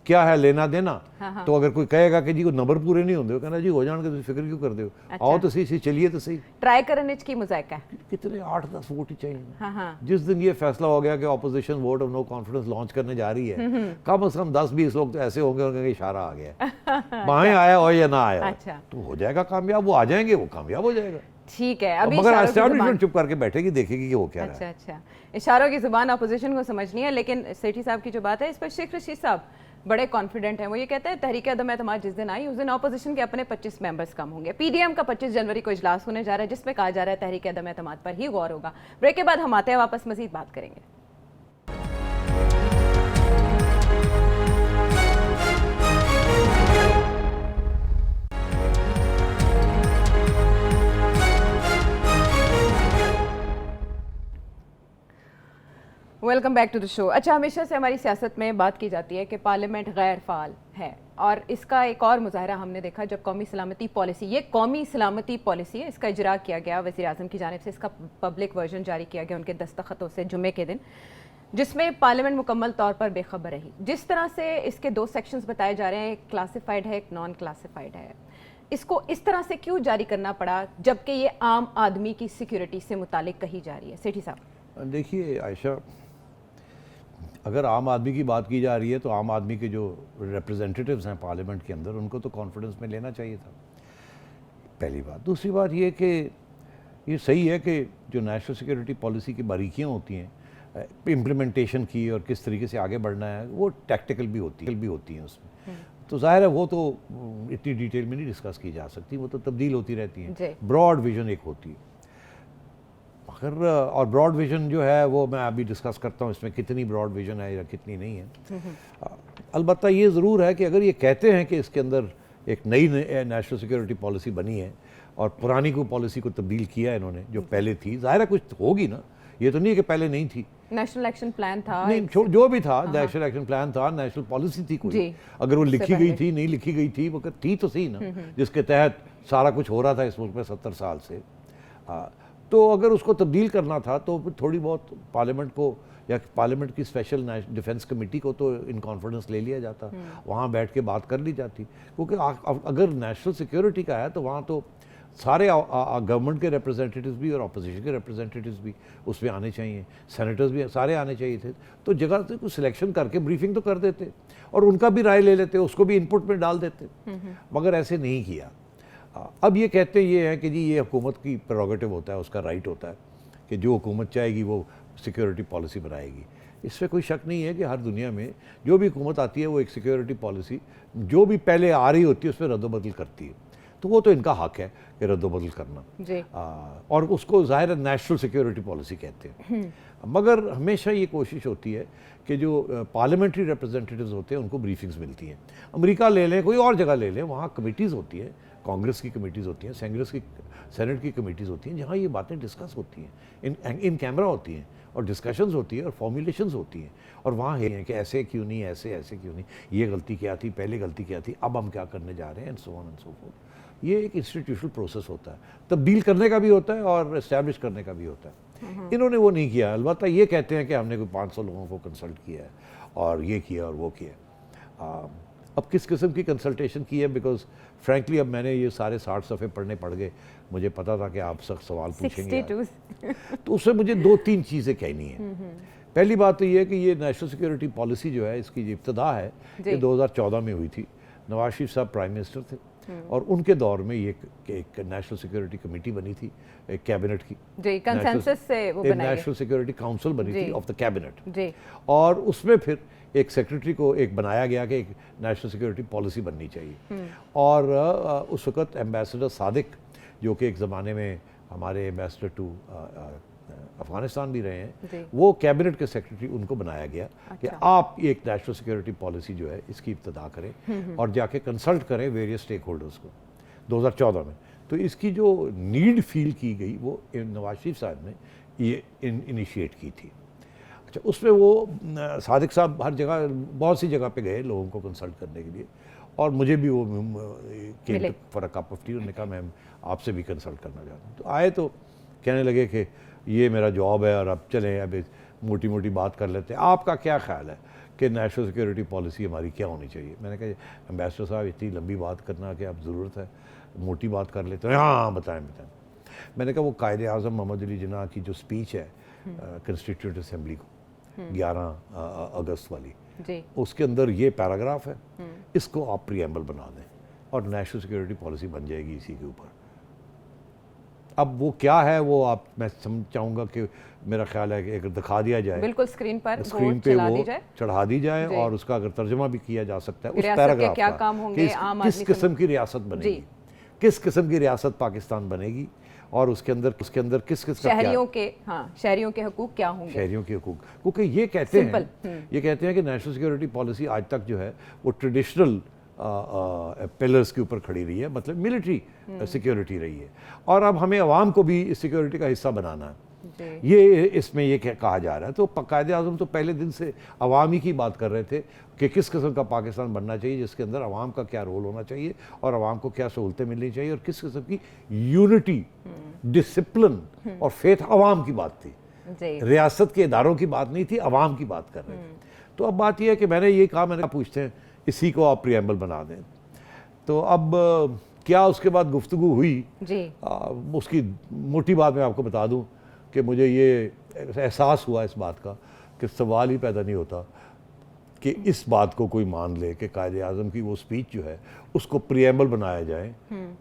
क्या है लेना देना। तो अगर कोई कहेगा कि जी को नंबर पूरे नहीं होंगे, कहना जी हो जाएंगे तो फिक्र क्यों कर दो, आओ तो सही चलिए तो सही। ट्राई करने की मुजायका है। कितने 8-10 वोट ही चाहिए। हाँ। जिस दिन ये फैसला हो गया कि opposition vote of no confidence launch करने जा रही है, कम से कम 10-20 लोग तो ऐसे होंगे उनका इशारा आ गया, बाएं आया हो या ना आया हो, अच्छा। तो हो जाएगा कामयाब, वो आ जाएंगे, वो कामयाब हो जाएगा। ठीक है, अभी मगर इशारों की जुबान- एस्टैब्लिशमेंट चुप करके बैठेगी, देखेगी कि वो क्या अच्छा है। अच्छा, इशारों की जुबान अपोजिशन को समझनी है। लेकिन सेठी साहब की जो बात है इस पर शेख रशीद साहब बड़े कॉन्फिडेंट हैं। वो ये कहते हैं तहरीक अदम एतमाद जिस दिन आई उस दिन ऑपोजिशन के अपने 25 मेंबर्स कम होंगे। पीडीएम का 25 जनवरी को इजलास होने जा रहा है जिसमें कहा जा रहा है तहरीक अदम एतमाद पर ही गौर होगा। ब्रेक के बाद हम आते हैं वापस, मजीद बात करेंगे। Welcome back to the show. अच्छा, हमेशा से हमारी सियासत में बात की जाती है कि पार्लियामेंट गैर फाल है, और इसका एक और मुजाहरा हमने देखा जब कौमी सलामती पॉलिसी, ये कौमी सलामती पॉलिसी है, इसका इजरा किया गया वज़ीर आज़म की जानिब से, इसका पब्लिक वर्जन जारी किया गया उनके दस्तखतों से जुमे के दिन, जिसमें पार्लियामेंट मुकम्मल तौर पर बेखबर रही। जिस तरह से इसके दो सेक्शंस बताए जा रहे हैं, एक क्लासिफाइड है, एक नॉन क्लासिफाइड है, इसको इस तरह से क्यों जारी करना पड़ा जबकि ये आम आदमी की सिक्योरिटी से मुतालिक कही जा रही है? सेठी साहब देखिए आयशा, अगर आम आदमी की बात की जा रही है तो आम आदमी के जो रिप्रेजेंटेटिव्स हैं पार्लियामेंट के अंदर, उनको तो कॉन्फिडेंस में लेना चाहिए था, पहली बात। दूसरी बात ये कि ये सही है कि जो नेशनल सिक्योरिटी पॉलिसी की बारीकियां होती हैं इम्प्लीमेंटेशन की और किस तरीके से आगे बढ़ना है, वो टैक्टिकल भी होती हैं उसमें, तो जाहिर है वो तो इतनी डिटेल में नहीं डिस्कस की जा सकती, वो तो तब्दील होती रहती हैं। ब्रॉड विजन एक होती है, मगर और ब्रॉड विजन जो है वो मैं अभी डिस्कस करता हूँ इसमें कितनी ब्रॉड विजन है या कितनी नहीं है। अलबत्ता ये ज़रूर है कि अगर ये कहते हैं कि इसके अंदर एक नई नेशनल सिक्योरिटी पॉलिसी बनी है और पुरानी को पॉलिसी को तब्दील किया है इन्होंने जो पहले थी, ज़ाहिर है कुछ होगी ना, ये तो नहीं है कि पहले नहीं थी। नेशनल एक्शन प्लान था, नहीं जो भी था, नेशनल एक्शन प्लान था, नेशनल पॉलिसी थी कोई, अगर वो लिखी गई थी नहीं लिखी गई थी, वो थी तो सही ना, जिसके तहत सारा कुछ हो रहा था इस मुल्क में 70 साल से। तो अगर उसको तब्दील करना था तो थोड़ी बहुत पार्लियामेंट को या पार्लियामेंट की स्पेशल डिफेंस कमेटी को तो इन कॉन्फिडेंस ले लिया जाता, वहाँ बैठ के बात कर ली जाती, क्योंकि अगर नेशनल सिक्योरिटी का है तो वहाँ तो सारे गवर्नमेंट के रिप्रेजेंटेटिव्स भी और अपोजिशन के रिप्रेजेंटेटिव्स भी उसमें आने चाहिए, सेनेटर्स भी सारे आने चाहिए थे, तो जगह से कुछ सिलेक्शन करके ब्रीफिंग तो कर देते और उनका भी राय ले लेते, उसको भी इनपुट में डाल देते, मगर ऐसे नहीं किया। अब ये कहते ये हैं कि जी ये हुकूमत की प्रेरोगेटिव होता है, उसका राइट होता है कि जो हुकूमत चाहेगी वो सिक्योरिटी पॉलिसी बनाएगी। इसमें कोई शक नहीं है कि हर दुनिया में जो भी हुकूमत आती है वो एक सिक्योरिटी पॉलिसी जो भी पहले आ रही होती है उस पर रद्दोबदल करती है, तो वो तो इनका हक है कि रद्दोबदल करना, और उसको ज़ाहिर है नेशनल सिक्योरिटी पॉलिसी कहते हैं। मगर हमेशा ये कोशिश होती है कि जो पार्लियामेंट्री रिप्रेजेंटेटिव्स होते हैं उनको ब्रीफिंग्स मिलती हैं। अमेरिका ले लें, कोई और जगह ले लें, वहाँ कमिटीज़ होती हैं, कांग्रेस की कमिटीज़ होती हैं, सेनेट की कमिटीज़ होती हैं, जहाँ ये बातें डिस्कस होती हैं, इन कैमरा होती हैं और डिस्कशंस होती है और फॉर्मुलेशंस होती हैं, और वहाँ है कि ऐसे क्यों नहीं, ऐसे क्यों नहीं, ये गलती क्या थी, पहले गलती क्या थी, अब हम क्या करने जा रहे हैं, and so on and so fourth. ये एक इंस्टीट्यूशनल प्रोसेस होता है, तब्दील करने का भी होता है और एस्टैब्लिश करने का भी होता है। इन्होंने वो नहीं किया। अलबत्ता ये कहते हैं कि हमने कोई 500 लोगों को कंसल्ट किया है और ये किया और वो किया। अब किस किस्म की कंसल्टेशन की है, बिकॉज फ्रैंकली अब मैंने ये सारे 60 सफ़े पढ़ने पड़ गए, मुझे पता था कि आप सब सवाल पूछेंगे तो उससे मुझे 2-3 चीज़ें कहनी है। पहली बात तो ये है कि ये नेशनल सिक्योरिटी पॉलिसी जो है इसकी इब्तिदा है ये 2014 में हुई थी। नवाज शरीफ साहब प्राइम मिनिस्टर थे और उनके दौर में ये एक नेशनल सिक्योरिटी कमेटी बनी थी, एक कैबिनेट की, जी, कंसेंसस से वो बनाई गई, नेशनल सिक्योरिटी काउंसिल बनी थी ऑफ द कैबिनेट, और उसमें फिर एक सेक्रेटरी को एक बनाया गया कि एक नेशनल सिक्योरिटी पॉलिसी बननी चाहिए। और उस वक्त एम्बेसडर सादिक जो कि एक ज़माने में हमारे एम्बेसडर टू अफगानिस्तान भी रहे हैं, वो कैबिनेट के सेक्रेटरी, उनको बनाया गया कि आप एक नेशनल सिक्योरिटी पॉलिसी जो है इसकी इब्तिदा करें और जाके कंसल्ट करें वेरियस स्टेक होल्डर्स को 2014 में। तो इसकी जो नीड फील की गई वो नवाज शरीफ साहब ने ये इनिशिएट की थी। अच्छा, उसमें वो सादिक साहब हर जगह, बहुत सी जगह पे गए लोगों को कंसल्ट करने के लिए, और मुझे भी वो came for a cup of T, उन्होंने कहा मैम आपसे भी कंसल्ट करना चाहता हूँ। तो आए तो कहने लगे कि ये मेरा जॉब है और अब चलें, अब मोटी मोटी बात कर लेते हैं, आपका क्या ख्याल है कि नेशनल सिक्योरिटी पॉलिसी हमारी क्या होनी चाहिए। मैंने कहा एम्बेसडर साहब इतनी लंबी बात करना कि अब ज़रूरत है, मोटी बात कर लेते हैं। हाँ बताएं। मैंने कहा वो कायदे आज़म मोहम्मद अली जिन्ना की जो स्पीच है कंस्टिट्यूएंट असेंबली को 11 अगस्त वाली, उसके अंदर ये पैराग्राफ है, इसको आप प्रीएम्बल बना दें और नेशनल सिक्योरिटी पॉलिसी बन जाएगी इसी के ऊपर। अब वो क्या है वो आप, मैं चाहूँगा कि मेरा ख्याल है कि अगर दिखा दिया जाए, बिल्कुल स्क्रीन पे वो चढ़ा दी जाए और उसका अगर तर्जुमा भी किया जा सकता है उस पैराग्राफ क्या काम होंगे, किस किस्म की रियासत बनेगी, किस किस्म की रियासत पाकिस्तान बनेगी, और उसके अंदर किस शहरियों के हकूक क्या होंगे, शहरियों के हकूक। क्योंकि ये कहते हैं कि नेशनल सिक्योरिटी पॉलिसी आज तक जो है वो ट्रेडिशनल पिलर्स के ऊपर खड़ी रही है, मतलब मिलिट्री सिक्योरिटी रही है, और अब हमें अवाम को भी इस सिक्योरिटी का हिस्सा बनाना है। जी। ये इसमें ये कहा जा रहा है। तो कायदे आज़म तो पहले दिन से अवामी की बात कर रहे थे कि किस किस्म का पाकिस्तान बनना चाहिए, जिसके अंदर अवाम का क्या रोल होना चाहिए और अवाम को क्या सहूलतें मिलनी चाहिए और किस किस्म की यूनिटी, डिसिप्लिन और फेथ अवाम की बात थी। जी। रियासत के इदारों की बात नहीं थी, अवाम की बात कर रहे थे। तो अब बात यह है कि मैंने ये कहा, मैंने पूछते हैं इसी को आप प्रियम्बल बना दें। तो अब क्या उसके बाद गुफ्तगू हुई जी। उसकी मोटी बात मैं आपको बता दूं कि मुझे ये एहसास हुआ इस बात का कि सवाल ही पैदा नहीं होता कि इस बात को कोई मान ले कि कायदे आज़म की वो स्पीच जो है उसको प्रियम्बल बनाया जाए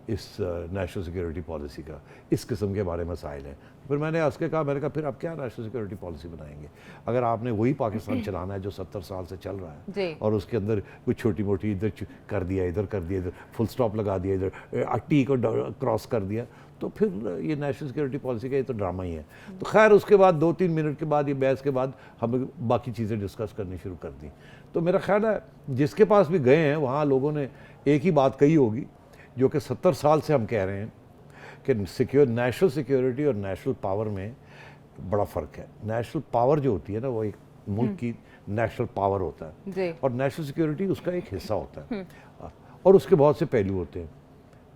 इस नेशनल सिक्योरिटी पॉलिसी का। इस किस्म के बारे मसाइल हैं। फिर मैंने उसके कहा, मैंने कहा फिर आप क्या नेशनल सिक्योरिटी पॉलिसी बनाएंगे अगर आपने वही पाकिस्तान चलाना है जो 70 साल से चल रहा जी। है और उसके अंदर कुछ छोटी मोटी इधर कर दिया, इधर कर दिया, इधर फुल स्टॉप लगा दिया, इधर टी को क्रॉस कर दिया, तो फिर ये नेशनल सिक्योरिटी पॉलिसी का ये तो ड्रामा ही है। तो खैर उसके बाद 2-3 मिनट के बाद, ये बहस के बाद, हमें बाकी चीज़ें डिस्कस करनी शुरू कर दी। तो मेरा ख्याल है जिसके पास भी गए हैं वहाँ लोगों ने एक ही बात कही होगी जो कि 70 साल से हम कह रहे हैं कि नेशनल सिक्योरिटी और नेशनल पावर में बड़ा फ़र्क है। नेशनल पावर जो होती है ना, वो एक मुल्क की नेशनल पावर होता है जी। और नेशनल सिक्योरिटी उसका एक हिस्सा होता है और उसके बहुत से पहलू होते हैं।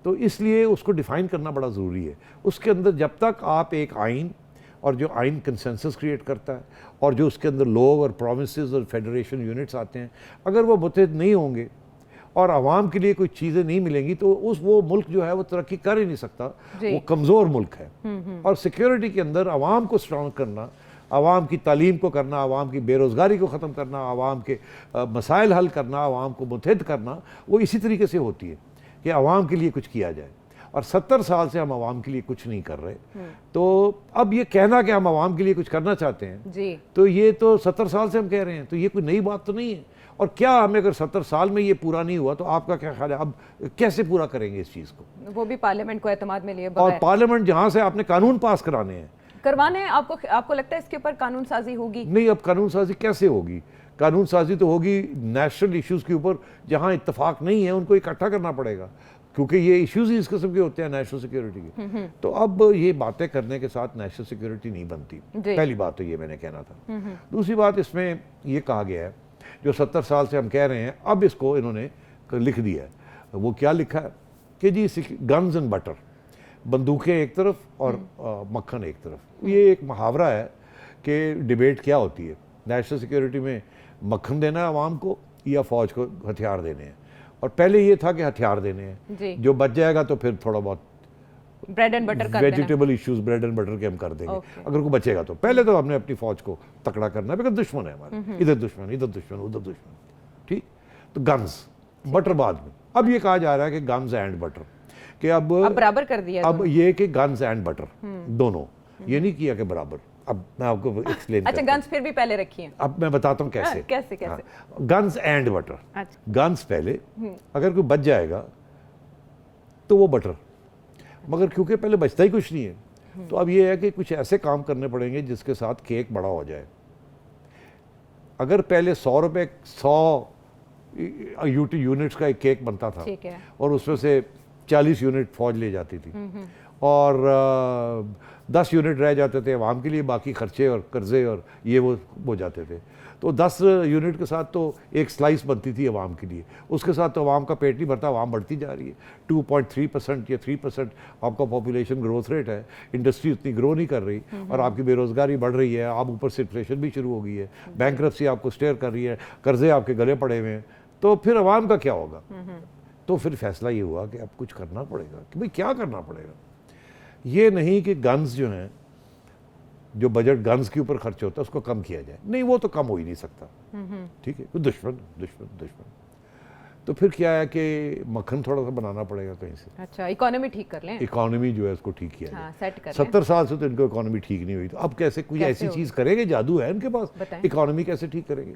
तो इसलिए उसको डिफ़ाइन करना बड़ा ज़रूरी है। उसके अंदर जब तक आप एक आइन, और जो आइन कंसेंसस क्रिएट करता है और जो उसके अंदर लॉ और प्रोविंसेस और फेडरेशन यूनिट्स आते हैं, अगर वो मुत्तहिद नहीं होंगे और आवाम के लिए कोई चीज़ें नहीं मिलेंगी तो वो मुल्क जो है वो तरक्की कर ही नहीं सकता। वो कमज़ोर मुल्क है। और सिक्योरिटी के अंदर आवाम को स्ट्रॉन्ग करना, आवाम की तालीम को करना, आवाम की बेरोज़गारी को ख़त्म करना, आवाम के मसाइल हल करना, आवाम को मुत्तहिद करना, वो इसी तरीके से होती है कि आवाम के लिए कुछ किया जाए। और 70 साल से हम आवाम के लिए कुछ नहीं कर रहे। तो अब ये कहना कि हम आवाम के लिए कुछ करना चाहते हैं जी। तो ये तो 70 साल से हम कह रहे हैं, तो ये कोई नई बात तो नहीं है। और क्या हमें अगर 70 साल में ये पूरा नहीं हुआ तो आपका क्या ख्याल है अब कैसे पूरा करेंगे इस चीज़ को? वो भी पार्लियामेंट को एतमाद में लिए और बगैर। पार्लियामेंट जहाँ से आपने कानून पास कराने हैं, करवाने हैं, आपको लगता है इसके ऊपर कानून साजी होगी? नहीं, अब कानून साजी कैसे होगी? कानून साजी तो होगी नेशनल इश्यूज़ के ऊपर, जहाँ इत्तेफाक नहीं है उनको इकट्ठा करना पड़ेगा, क्योंकि ये इश्यूज ही इस किस्म के होते हैं नेशनल सिक्योरिटी के। तो अब ये बातें करने के साथ नेशनल सिक्योरिटी नहीं बनती। पहली बात तो ये मैंने कहना था। दूसरी बात, इसमें ये कहा गया है जो 70 साल से हम कह रहे हैं, अब इसको इन्होंने लिख दिया है। वो क्या लिखा है कि जी गन्स एंड बटर, बंदूकें एक तरफ और मक्खन एक तरफ। ये एक मुहावरा है कि डिबेट क्या होती है, नेशनल सिक्योरिटी में मक्खन देना है आवाम को या फौज को हथियार देने हैं। और पहले ये था कि हथियार देने हैं, जो बच जाएगा तो फिर थोड़ा बहुत ब्रेड एंड बटर कर vegetable issues bread and butter के हम कर देंगे। अगर कोई बचेगा तो पहले तो हमने अपनी फौज को तकड़ा करना है, बिकॉज दुश्मन है हमारे, इधर दुश्मन, इधर दुश्मन, उधर दुश्मन। ठीक, तो गन्स, बटर बाद में। अब ये कहा जा रहा है कि गन्स एंड बटर, कि अब बराबर कर दिया। अब ये कि गन्स एंड बटर दोनों, ये नहीं किया कि बराबर। अब मैं आपको एक्सप्लेन अच्छा, गन्स फिर भी पहले रखी हैं। अब मैं बताता हूँ कैसे। कैसे? Guns and butter. अच्छा। गन्स पहले, अगर कोई बच जाएगा तो वो बटर, मगर क्योंकि पहले बचता ही कुछ नहीं है, तो अब ये है कि कुछ ऐसे काम करने पड़ेंगे जिसके साथ केक बड़ा हो जाए। अगर पहले 100 रुपये 100 यूनिट्स का एक केक बनता था, ठीक है, और उसमें से 40 यूनिट फौज ले जाती थी और 10 यूनिट रह जाते थे अवाम के लिए, बाकी खर्चे और कर्जे और ये वो जाते थे। तो 10 यूनिट के साथ तो एक स्लाइस बनती थी अवाम के लिए, उसके साथ तो अवाम का पेट नहीं भरता, अवाम बढ़ती जा रही है। 2.3% या 3% आपका पॉपुलेशन ग्रोथ रेट है, इंडस्ट्री उतनी ग्रो नहीं कर रही और आपकी बेरोज़गारी बढ़ रही है, आप ऊपर से इन्फ्लेशन भी शुरू हो गई है, बैंकरप्सी आपको स्टेयर कर रही है, कर्जे आपके गले पड़े हुए हैं, तो फिर अवाम का क्या होगा? तो फिर फैसला ये हुआ कि अब कुछ करना पड़ेगा। कि भाई क्या करना पड़ेगा? ये नहीं कि गन्स जो हैं, जो बजट गन्स के ऊपर खर्च होता है उसको कम किया जाए, नहीं, वो तो कम हो ही नहीं सकता। ठीक है, तो दुश्मन दुश्मन दुश्मन। तो फिर क्या है कि मक्खन थोड़ा सा बनाना पड़ेगा कहीं से। अच्छा, इकोनॉमी ठीक कर लें, इकोनॉमी जो है उसको ठीक किया जाए। सेट कर लें। 70 साल से तो इनको इकोनॉमी ठीक नहीं हुई, तो अब कैसे कोई ऐसी चीज़ करेंगे? जादू है इनके पास, इकोनॉमी कैसे ठीक करेंगे?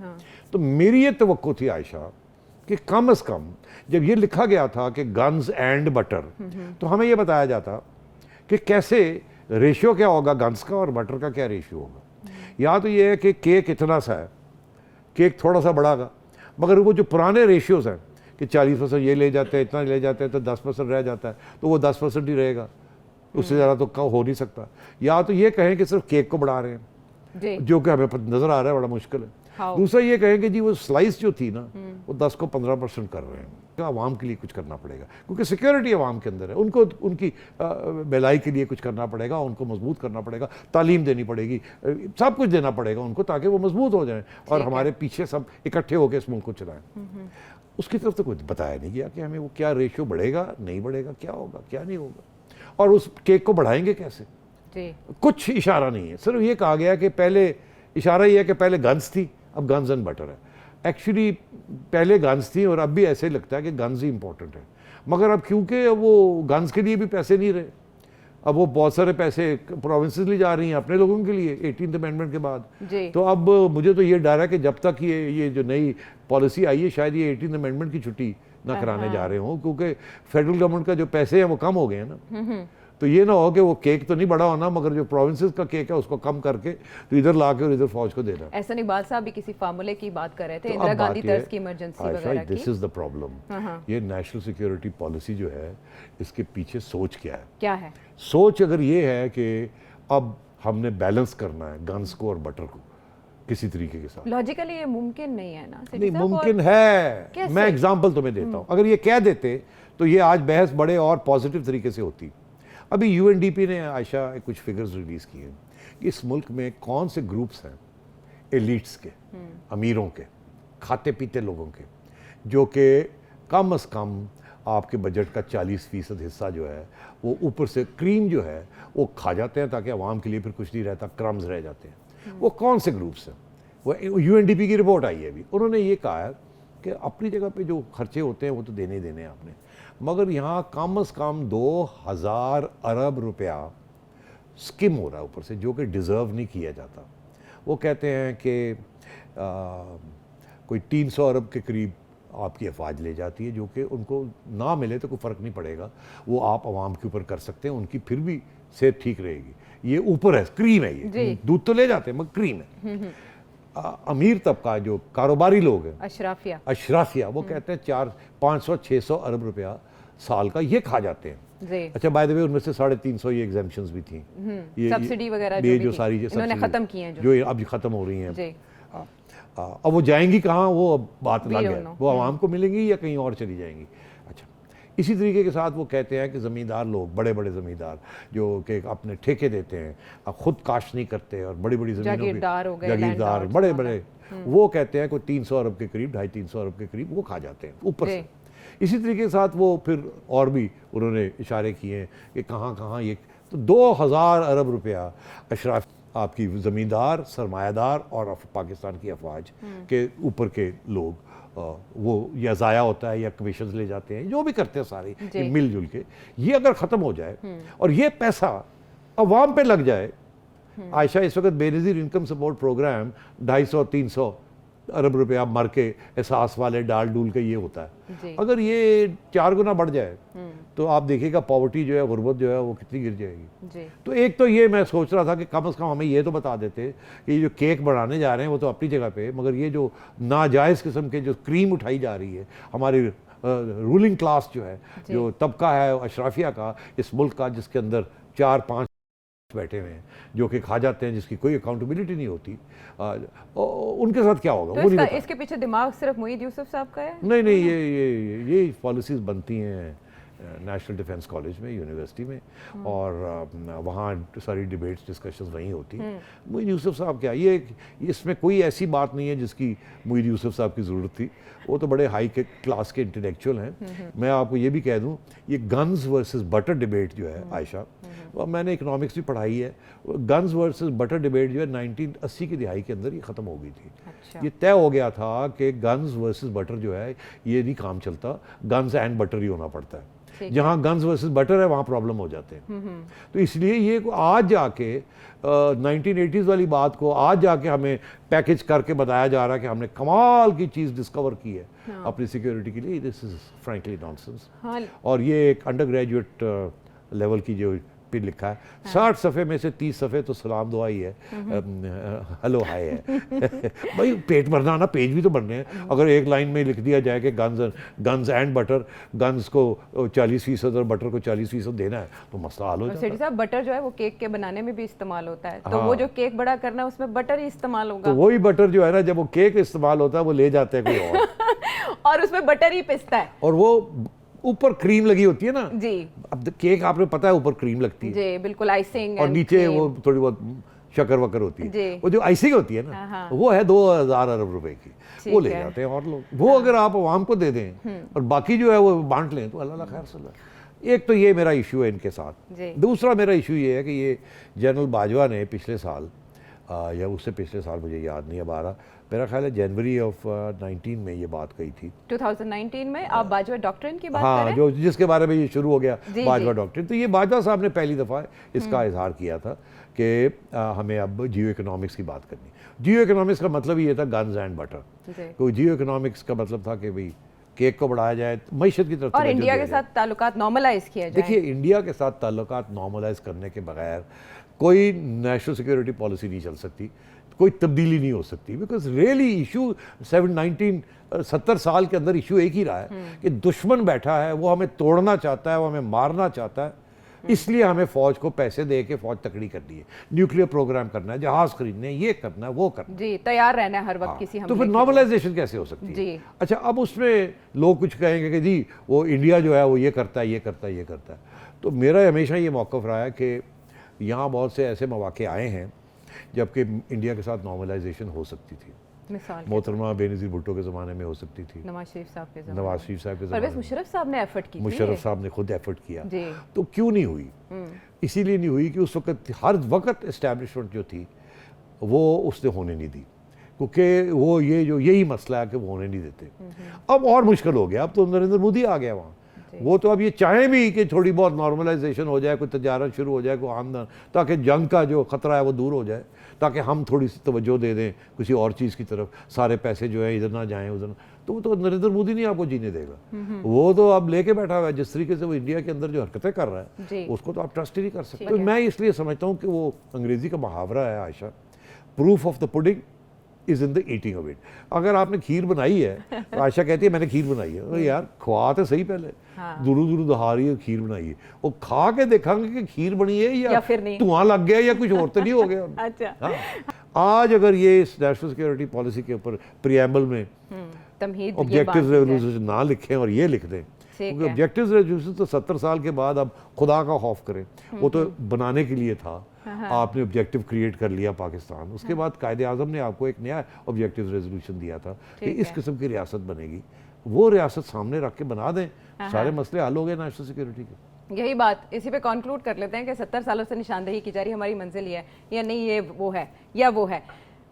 तो मेरी ये तवक्को थी आयशा कि कम से कम जब ये लिखा गया था कि गन्स एंड बटर, तो हमें ये बताया जाता कि कैसे रेशियो क्या होगा गन्स का और बटर का क्या रेशियो होगा। या तो ये है कि केक इतना सा है, केक थोड़ा सा बढ़ागा, मगर वो जो पुराने रेशियोज़ हैं कि 40% ये ले जाते हैं, इतना ले जाते हैं, तो 10% रह जाता है, तो वो 10% ही रहेगा। उससे ज़्यादा तो हो नहीं सकता। या तो ये कहें कि सिर्फ केक को बढ़ा रहे हैं, जी जो कि हमें नज़र आ रहा है बड़ा मुश्किल है। हाँ। दूसरा ये कहें कि जी वो स्लाइस जो थी ना वो 10 को 15% कर रहे हैं, तो आवाम के लिए कुछ करना पड़ेगा, क्योंकि सिक्योरिटी आवाम के अंदर है, उनको उनकी भलाई के लिए कुछ करना पड़ेगा, उनको मजबूत करना पड़ेगा, तालीम देनी पड़ेगी, सब कुछ देना पड़ेगा उनको, ताकि वो मजबूत हो जाएं और हमारे पीछे सब इकट्ठे होकर इस मुल्क को चलाएं। उसकी तरफ तो कुछ बताया नहीं गया कि हमें वो क्या रेशियो बढ़ेगा, नहीं बढ़ेगा, क्या होगा, क्या नहीं होगा, और उस केक को बढ़ाएंगे कैसे, जी कुछ इशारा नहीं है। सिर्फ ये कहा गया कि पहले इशारा ये है कि पहले गन्स थी, अब गन्स एंड बटर है। एक्चुअली पहले गन्स थी और अब भी ऐसे ही लगता है कि गन्स ही इंपॉर्टेंट है, मगर अब क्योंकि वो गन्स के लिए भी पैसे नहीं रहे, अब वो बहुत सारे पैसे प्रोविंसेस ले जा रही हैं अपने लोगों के लिए 18th अमेंडमेंट के बाद। जी तो अब मुझे तो ये डर है कि जब तक ये जो नई पॉलिसी आई है, शायद ये 18th अमेंडमेंट की छुट्टी ना कराने जा रहे हों, क्योंकि फेडरल गवर्नमेंट का जो पैसे हैं वो कम हो गए हैं ना। तो ये ना हो कि वो केक तो नहीं बड़ा होना, मगर जो प्रोविंसेस का केक है उसको कम करके तो इधर ला के और इधर फौज को देना। ऐसा इकबाल साहब भी किसी फार्मूले की बात कर रहे थे, तो इंदिरा अब बात गांधी ये तर्ज की इमरजेंसी आयशा, वगैरह दिस की। Is the problem. ये नेशनल सिक्योरिटी पॉलिसी जो है, इसके पीछे सोच क्या है? क्या है सोच अगर ये है कि अब हमने बैलेंस करना है गन्स को और बटर को किसी तरीके के साथ, लॉजिकली ये मुमकिन नहीं है ना? नहीं मुमकिन है। कैसे? मैं एग्जांपल तुम्हें देता हूं, अगर ये कह देते तो ये आज बहस बड़े और पॉजिटिव तरीके से होती। अभी यूएनडीपी ने आयशा कुछ फिगर्स रिलीज किए हैं, इस मुल्क में कौन से ग्रुप्स हैं एलिट्स के, अमीरों के, खाते पीते लोगों के, जो कि कम से कम आपके बजट का 40% हिस्सा जो है वो ऊपर से क्रीम जो है वो खा जाते हैं, ताकि आवाम के लिए फिर कुछ नहीं रहता, क्रम्स रह जाते हैं। वो कौन से ग्रुप्स हैं? वो यूएनडीपी की रिपोर्ट आई है अभी, उन्होंने ये कहा है कि अपनी जगह पे जो खर्चे होते हैं वो तो देने ही देने हैं आपने, मगर यहाँ कम से कम 2000 अरब रुपया स्किम हो रहा है ऊपर से, जो कि डिज़र्व नहीं किया जाता। वो कहते हैं कि कोई 300 अरब के करीब आपकी अफवाज ले जाती है, जो कि उनको ना मिले तो कोई फ़र्क नहीं पड़ेगा, वो आप आवाम के ऊपर कर सकते हैं, उनकी फिर भी सेहत ठीक रहेगी। ये ऊपर है, क्रीम है, ये दूध तो ले जाते हैं मगर क्रीम है। अमीर तबका जो कारोबारी लोग हैं, अशराफिया, वो कहते हैं 500-600 अरब रुपया साल का ये खा जाते हैं। अच्छा, बाय द वे उनमें से 350 ये एग्जेम्पशंस भी थी, ये सब्सिडी वगैरह ये जो सारी इन्होंने खत्म की हैं, जो अब खत्म हो रही हैं। अब वो जाएंगी कहाँ, वो अब बात लग है, वो आवाम को मिलेंगी या कहीं और चली जाएंगी। अच्छा, इसी तरीके के साथ वो कहते हैं कि ज़मींदार लोग, बड़े बड़े ज़मींदार जो कि अपने ठेके देते हैं, खुद काश्त नहीं करते और बड़ी बड़ी ज़मीनों की जागीरदार बड़े बड़े, वो कहते हैं कोई 300 अरब के करीब, 250-300 अरब के करीब वो खा जाते हैं ऊपर से। इसी तरीके के साथ वो फिर और भी उन्होंने इशारे किए हैं कि कहाँ कहाँ ये, तो 2000 अरब रुपया अशराफ आपकी ज़मींदार, सरमायादार और पाकिस्तान की अफवाज के ऊपर के लोग वो या ज़ाया होता है या कमीशन ले जाते हैं, जो भी करते हैं सारे ये मिलजुल के, ये अगर ख़त्म हो जाए और ये पैसा अवाम पे लग जाए। आयशा, इस वक्त बेनज़ीर इनकम सपोर्ट प्रोग्राम 250-300 अरब रुपया मर के एहसास वाले डाल डूल के ये होता है, अगर ये 4 गुना बढ़ जाए तो आप देखिएगा पॉवर्टी जो है, गुर्बत जो है वो कितनी गिर जाएगी। तो एक तो ये मैं सोच रहा था कि कम से कम हमें ये तो बता देते कि जो केक बढ़ाने जा रहे हैं वो तो अपनी जगह पे, मगर ये जो नाजायज़ किस्म के जो क्रीम उठाई जा रही है हमारी रूलिंग क्लास जो है, जो तबका है अशराफिया का इस मुल्क का, जिसके अंदर 4-5 बैठे हुए हैं जो कि खा जाते हैं, जिसकी कोई अकाउंटेबिलिटी नहीं होती, उनके साथ क्या होगा? तो वो नहीं पता। इसके पीछे दिमाग सिर्फ मुईद यूसुफ साहब का है? नहीं, ये पॉलिसीज बनती हैं नेशनल डिफेंस कॉलेज में, यूनिवर्सिटी में, और वहाँ सारी डिबेट्स डिस्कशंस वहीं होती हैं। मुईद यूसुफ साहब क्या, ये इसमें कोई ऐसी बात नहीं है जिसकी मुईद यूसुफ साहब की ज़रूरत थी, वो तो बड़े हाई के क्लास के इंटेलेक्चुअल हैं। मैं आपको ये भी कह दूं, ये गन्स वर्सेस बटर डिबेट जो है आयशा, मैंने इकोनॉमिक्स भी पढ़ाई है, गन्स वर्सेस बटर डिबेट जो है 1980 की दिहाई के अंदर ये ख़त्म हो गई थी। अच्छा। ये तय हो गया था कि गन्स वर्सेस बटर जो है ये नहीं काम चलता, गन्स एंड बटर ही होना पड़ता है। जहाँ गन्स वर्सेस बटर है वहाँ प्रॉब्लम हो जाते हैं। तो इसलिए ये आज जाके 1980s वाली बात को आज जाके हमें पैकेज करके बताया जा रहा है कि हमने कमाल की चीज़ डिस्कवर की है अपनी सिक्योरिटी के लिए। This is frankly nonsense. और ये एक अंडर ग्रेजुएट लेवल की जो पे लिखा है, 60 सफ़े में से 30 सफ़े तो सलाम दुआ ही है, हेलो हाय है। भाई पेट भरना ना, पेज भी तो बनने हैं। अगर एक लाइन में लिख दिया जाए कि गन्स एंड बटर, गन्स को 40% और बटर को 40% देना है तो मसला हल हो और जाता सेठी है। साहब बटर जो है वो केक के बनाने में भी इस्तेमाल होता है, तो वो जो केक बड़ा करना है उसमें बटर ही इस्तेमाल तो होगा वही बटर जो है ना, जब वो केक इस्तेमाल होता है वो ले जाते हैं कोई और और उसमें बटर ही पिसता है। और वो ऊपर क्रीम लगी होती है ना। जी अब केक आपने पता है ऊपर क्रीम लगती है जी बिल्कुल, आइसिंग और नीचे वो थोड़ी बहुत शक्कर वक्कर होती जी। है। वो जो आइसिंग होती है ना, वो है 2000 अरब रुपए की, वो ले जाते हैं और लोग। वो अगर आप आवाम को दे दें और बाकी जो है वो बांट लें तो अल्लाह खैर सल्ला। एक तो ये मेरा इशू है इनके साथ। जी। दूसरा मेरा इशू ये है कि ये जनरल बाजवा ने पिछले साल या उससे पिछले साल, मुझे याद नहीं अब आ रहा, मेरा ख्याल है जनवरी ऑफ 19 में ये बात कही थी। 2019 में आप बाजवा डॉक्ट्रिन की बात हाँ, करें? जो जिसके बारे में ये शुरू हो गया जी, बाजवा जी। डॉक्ट्रिन। तो ये बाजवा साहब ने पहली दफ़ा इसका इजहार किया था कि हमें अब जियो इकोनॉमिक्स की बात करनी। जियो इकोनॉमिक्स का मतलब ये था गन्स एंड बटर। जी। तो जियो इकोनॉमिक्स का मतलब था कि भाई केक को बढ़ाया जाए, मईशत की तरफ और तवज्जो इंडिया दिया के जाए। साथ ताल्लुकात नॉर्मलाइज किया जाए। देखिए, इंडिया के साथ ताल्लुकात नॉर्मलाइज करने के बगैर कोई नेशनल सिक्योरिटी पॉलिसी नहीं चल सकती, कोई तब्दीली नहीं हो सकती। बिकॉज रियली इशू 70 साल के अंदर इशू एक ही रहा है कि दुश्मन बैठा है, वो हमें तोड़ना चाहता है, वो हमें मारना चाहता है, इसलिए हमें फौज को पैसे दे के फौज तकड़ी करनी है, न्यूक्लियर प्रोग्राम करना है, जहाज खरीदने हैं, ये करना है, वो करना है। जी, तैयार रहना है हर वक्त किसी तो हमले फिर के लिए। नॉर्मलाइजेशन कैसे हो सकती है? जी। अच्छा, अब उसमें लोग कुछ कहेंगे कि जी वो इंडिया जो है वो ये करता है, ये करता है, ये करता है। तो मेरा हमेशा ये मौक़िफ़ रहा है कि यहाँ बहुत से ऐसे मौक़े आए हैं जबकि इंडिया के साथ नॉर्मलाइजेशन हो सकती थी। मिसाल मोहतरमा बेनज़ीर भुट्टो के ज़माने में हो सकती थी, नवाज शरीफ साहब के ज़माने नवाज में। शरीफ साहब के परवेज़ ज़माने में, मुशर्रफ साहब ने एफर्ट की थी। मुशर्रफ साहब ने खुद एफर्ट किया। जी। तो क्यों नहीं हुई? इसीलिए नहीं हुई कि उस वक्त हर वक्त इस्टेब्लिशमेंट जो थी वो उसने होने नहीं दी, क्योंकि वो यही मसला है कि वो होने नहीं देते। अब और मुश्किल हो गया, अब तो नरेंद्र मोदी आ गया वहाँ। वो तो अब ये चाहें भी कि थोड़ी बहुत नॉर्मलाइजेशन हो जाए, कोई तजारत शुरू हो जाए, कोई आमदन, ताकि जंग का जो ख़तरा है वो दूर हो जाए, ताकि हम थोड़ी सी तवज्जो दे दें किसी और चीज़ की तरफ, सारे पैसे जो है इधर ना जाएं उधर। तो वो तो नरेंद्र मोदी नहीं आपको जीने देगा। वो तो अब लेके बैठा हुआ है, जिस तरीके से वो इंडिया के अंदर जो हरकतें कर रहा जी। है उसको तो आप ट्रस्ट ही नहीं कर सकते। ठीक तो है। मैं इसलिए समझता हूँ कि वो अंग्रेज़ी का मुहावरा है Ayesha, proof of the pudding is in the eating of it. अगर आपने खीर बनाई है तो आयशा कहती है मैंने खीर बनाई है, अरे यार खवा तो सही पहले, दुरू दुरू दहा रही है खीर बनाई है, वो खा के देखेंगे कि खीर बनी है या फिर नहीं। धुआं लग गया या कुछ और तो नहीं हो गया। अच्छा। हाँ। आज अगर ये इस नेशनल सिक्योरिटी पॉलिसी के ऊपर प्रियम्बल में तमहीद ये ऑब्जेक्टिव बात है। रेजोल्यूशन ना लिखें और ये लिख दें, क्योंकि है। ऑब्जेक्टिव रेजोल्यूशन तो 70 साल के बाद अब खुदा का खौफ करें, वो तो बनाने के लिए था। आपने ऑब्जेक्टिव क्रिएट कर लिया पाकिस्तान, उसके बाद कायदे आज़म ने आपको एक नया ऑब्जेक्टिव रेजोल्यूशन दिया था कि इस किस्म की रियासत बनेगी। वो रियासत सामने रख के बना दें, सारे मसले हल हो गए नेशनल सिक्योरिटी के। यही बात, इसी पे कंक्लूड कर लेते हैं कि 70 सालों से निशानदेही की जा रही हमारी मंजिल ये है या नहीं, ये वो है या वो है।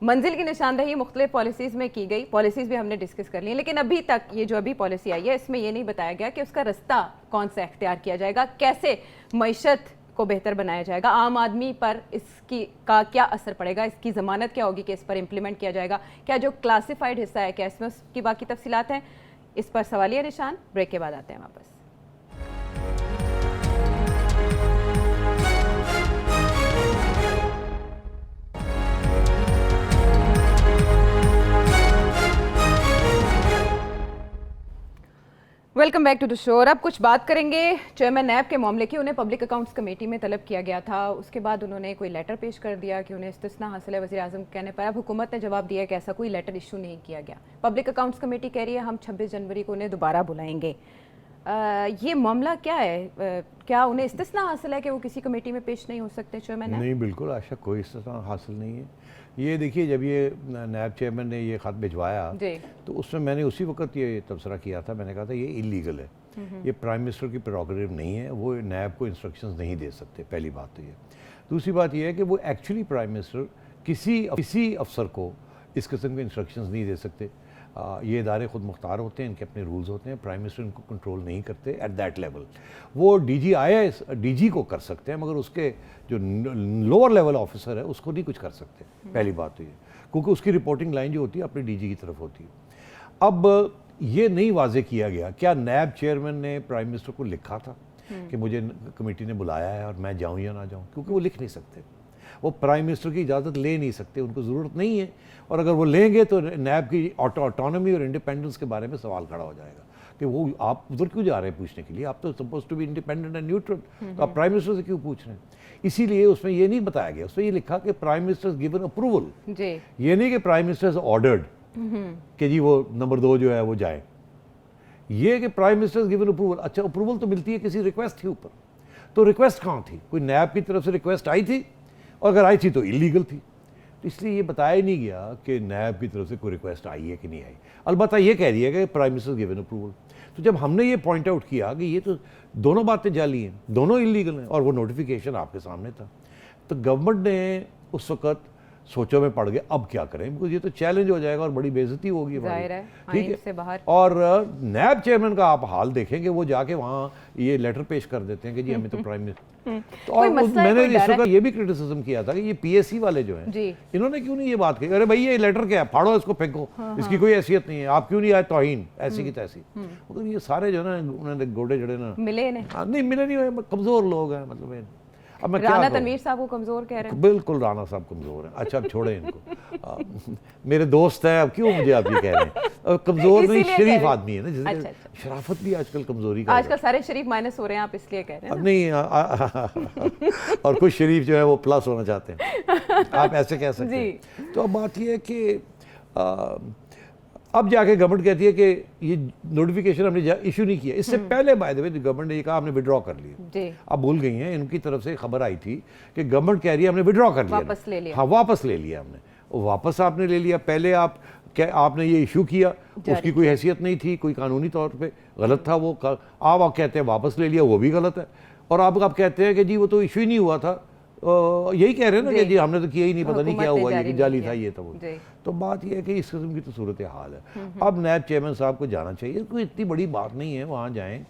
मंजिल की निशानदेही मुख्तलिफ पॉलिसीज़ में की गई, पॉलिसीज़ भी हमने डिस्कस कर ली, लेकिन अभी तक ये जो अभी पॉलिसी आई है इसमें ये नहीं बताया गया कि उसका रास्ता कौन सा इख्तियार किया जाएगा, कैसे मईशत को बेहतर बनाया जाएगा, आम आदमी पर इसकी का क्या असर पड़ेगा, इसकी ज़मानत क्या होगी कि इस पर इम्प्लीमेंट किया जाएगा, क्या जो क्लासिफाइड हिस्सा है क्या इसमें उसकी बाकी तफसीलात हैं, इस पर सवालिया निशान। ब्रेक के बाद आते हैं वापस। Welcome back to the show. और अब कुछ बात करेंगे चेयरमैन नैब के मामले की। उन्हें पब्लिक अकाउंट्स कमेटी में तलब किया गया था, उसके बाद उन्होंने कोई लेटर पेश कर दिया कि उन्हें इस्तिस्ना हासिल है वज़ीर आज़म के कहने पर। अब हुकूमत ने जवाब दिया कि ऐसा कोई लेटर इशू नहीं किया गया। पब्लिक अकाउंट्स कमेटी कह रही है हम 26 जनवरी को उन्हें दोबारा बुलाएंगे। ये मामला क्या है? क्या उन्हें इस्तिस्ना हासिल है कि वो किसी कमेटी में पेश नहीं हो सकते चेयरमैन? नहीं, बिल्कुल आशा, कोई इस्तिस्ना हासिल नहीं है। ये देखिए, जब ये नैब चेयरमैन ने ये ख़त भिजवाया तो उसमें मैंने उसी वक्त ये तबसरा किया था, मैंने कहा था ये इलीगल है, ये प्राइम मिनिस्टर की प्रेरोगेटिव नहीं है, वो नैब को इंस्ट्रक्शंस नहीं दे सकते। पहली बात तो ये। दूसरी बात ये है कि वो एक्चुअली प्राइम मिनिस्टर किसी अफसर को इस किस्म के इंस्ट्रक्शंस नहीं दे सकते। ये इदारे खुद मुख्तार होते हैं, इनके अपने रूल्स होते हैं, प्राइम मिनिस्टर इनको कंट्रोल नहीं करते एट दैट लेवल। वो DG DG को कर सकते हैं, मगर उसके जो लोअर लेवल ऑफिसर है उसको नहीं कुछ कर सकते। पहली बात तो ये, क्योंकि उसकी रिपोर्टिंग लाइन जो होती है अपने DG की तरफ होती है। अब ये नहीं वाजे किया गया क्या नैब चेयरमैन ने प्राइम मिनिस्टर को लिखा था कि मुझे कमेटी ने बुलाया है और मैं जाऊं या ना जाऊं, क्योंकि वो लिख नहीं सकते, वो प्राइम मिनिस्टर की इजाज़त ले नहीं सकते, उनको ज़रूरत नहीं है। और अगर वो लेंगे तो नैब की ऑटोनॉमी और इंडिपेंडेंस के बारे में सवाल खड़ा हो जाएगा कि वो आप उधर क्यों जा रहे हैं पूछने के लिए, आप तो suppose to be independent and neutral, तो आप प्राइम मिनिस्टर से क्यों पूछ रहे हैं। इसीलिए उसमें ये नहीं बताया गया, उसमें ये लिखा कि प्राइम मिनिस्टर गिवन अप्रूवल, जी ये नहीं कि प्राइम मिनिस्टर ऑर्डर्ड कि जी वो नंबर 2 जो है वो जाए, ये कि प्राइम मिनिस्टर गिवन अप्रूवल। अच्छा, अप्रूवल तो मिलती है किसी रिक्वेस्ट के ऊपर, तो रिक्वेस्ट कहाँ थी, कोई नैब की तरफ से रिक्वेस्ट आई थी, और अगर आई थी तो इलीगल थी। तो इसलिए ये बताया ही नहीं गया कि नैब की तरफ से कोई रिक्वेस्ट आई है कि नहीं आई। अलबत्ता ये कह दिया कि प्राइम मिनिस्टर गिवन अप्रूवल। तो जब हमने ये पॉइंट आउट किया कि ये तो दोनों बातें जाली हैं, दोनों इलीगल हैं, और वो नोटिफिकेशन आपके सामने था, तो गवर्नमेंट ने उस वक्त सोचों में पड़ गए अब क्या करें, बिकॉज ये तो चैलेंज हो जाएगा और बड़ी बेइज्जती होगी हमारी। जाहिर है, ठीक आइन से है। बाहर। और नैब चेयरमैन का आप हाल देखेंगे, वो जाके वहाँ ये लेटर पेश कर देते हैं कि जी हमें तो प्राइम मिनिस्टर। तो कोई और मसला है, मैंने कोई इस डर है? वक्त ये भी क्रिटिसिज्म किया था कि ये पीएससी वाले जो हैं, जी इन्होंने क्यों नहीं ये बात कही, अरे भाई ये लेटर क्या है, फाड़ो इसको, फेंको, इसकी कोई हैसियत नहीं है, आप क्यों नहीं आए, तौहीन ऐसी की तैसी। मतलब ये सारे जो है ना, उन्होंने गोडे जड़े ना, मिले इन्हें। नहीं मिले नहीं, कमज़ोर लोग हैं। मतलब अब मैं क्या राना कहूँ? तनवीर साहब को कमजोर कह रहे हैं। बिल्कुल राणा साहब कमज़ोर हैं। अच्छा, अब छोड़ें इनको। मेरे दोस्त हैं, अब क्यों मुझे आप ये कह रहे हैं, कमज़ोर नहीं, इसीलिए कह शरीफ रहे- आदमी है ना, जिसमें अच्छा। शराफत भी आजकल कमज़ोरी का आजकल सारे शरीफ माइनस हो रहे हैं, आप इसलिए कह रहे हैं अब नहीं और कुछ शरीफ जो है वो प्लस होना चाहते हैं, आप ऐसे कह सकते हैं। तो अब बात ये है कि अब जाके गवर्नमेंट कहती है कि ये नोटिफिकेशन हमने इशू नहीं किया, इससे पहले बाय द वे गवर्नमेंट ने ये कहा हमने विड्रॉ कर लिया। जी अब भूल गई हैं, इनकी तरफ से खबर आई थी कि गवर्नमेंट कह रही है हमने विड्रॉ कर लिया, वापस ले लिया। हाँ वापस ले लिया हमने, वापस आपने ले लिया। पहले आपने ये इशू किया, उसकी कोई हैसियत नहीं थी, कोई कानूनी तौर पे गलत था वो, आप कहते हैं वापस ले लिया, वो भी गलत है। और आप कहते हैं कि जी वो तो इशू ही नहीं हुआ था, यही कह रहे हैं ना कि जी हमने तो किया ही नहीं, पता नहीं क्या हुआ, ये जाली था, ये था वो। तो बात ये है कि इस किस्म की तो सूरत हाल है। अब नैब चेयरमैन साहब को जाना चाहिए, कोई इतनी बड़ी बात नहीं है, वहाँ जाएँ,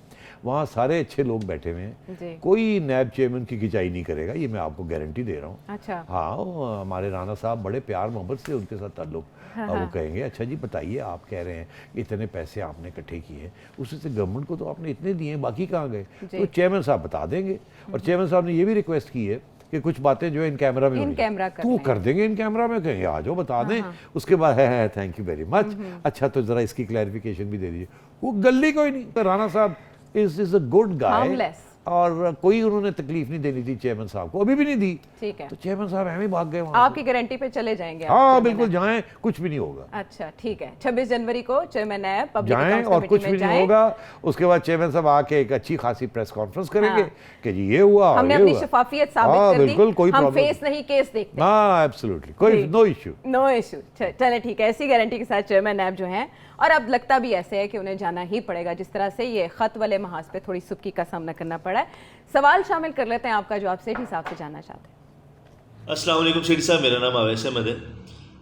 वहाँ सारे अच्छे लोग बैठे हुए हैं, कोई नैब चेयरमैन की खिंचाई नहीं करेगा, ये मैं आपको गारंटी दे रहा हूँ। अच्छा हाँ, हमारे राणा साहब बड़े प्यार मोहब्बत से उनके साथ ताल्लुक, वो कहेंगे अच्छा जी बताइए, आप कह रहे हैं इतने पैसे आपने इकट्ठे किए, उससे से गवर्नमेंट को तो आपने इतने दिए, बाकी कहाँ गए, तो चेयरमैन साहब बता देंगे। और चेयरमैन साहब ने ये भी रिक्वेस्ट की है कि कुछ बातें जो है इन कैमरा में होनी चाहिए, तो वो कर देंगे इन कैमरा में, कहेंगे आ जाओ बता दें। उसके बाद है थैंक यू वेरी मच, अच्छा तो जरा इसकी क्लैरिफिकेशन भी दे दीजिए, वो गल्ली कोई नहीं। तो राणा साहब इज अ गुड गाय, और कोई उन्होंने तकलीफ नहीं देनी थी चेयरमैन साहब को, अभी भी नहीं दी। ठीक है, तो चेयरमैन साहब हमें ही भाग गए वहाँ आपकी गारंटी पे चले जाएंगे? हाँ बिल्कुल जाएं, कुछ भी नहीं होगा। अच्छा ठीक है, 26 जनवरी को चेयरमैन नैब पब्लिक जाएं और कुछ भी नहीं होगा। उसके बाद चेयरमैन साहब आके एक अच्छी खासी प्रेस कॉन्फ्रेंस करेंगे कि जी ये हुआ, हमने अपनी शफाफियत साबित कर दी, बिल्कुल कोई हम प्रॉब्लम, फेस नहीं केस देखते। हाँ एब्सोल्युटली, कोई नो इशू, नो इशू। चले ठीक है, ऐसी गारंटी के साथ चेयरमैन नैब जो हैं, और अब लगता भी ऐसे है कि उन्हें जाना ही पड़ेगा, जिस तरह से ये खत वाले महाज पे थोड़ी सुबकी का सामना करना पड़ा है। सवाल शामिल कर लेते हैं आपका, जो आप सेठी साहब से जानना चाहते हैं। अस्सलाम वालेकुम सेठी साहब, मेरा नाम अवैस अहमद है।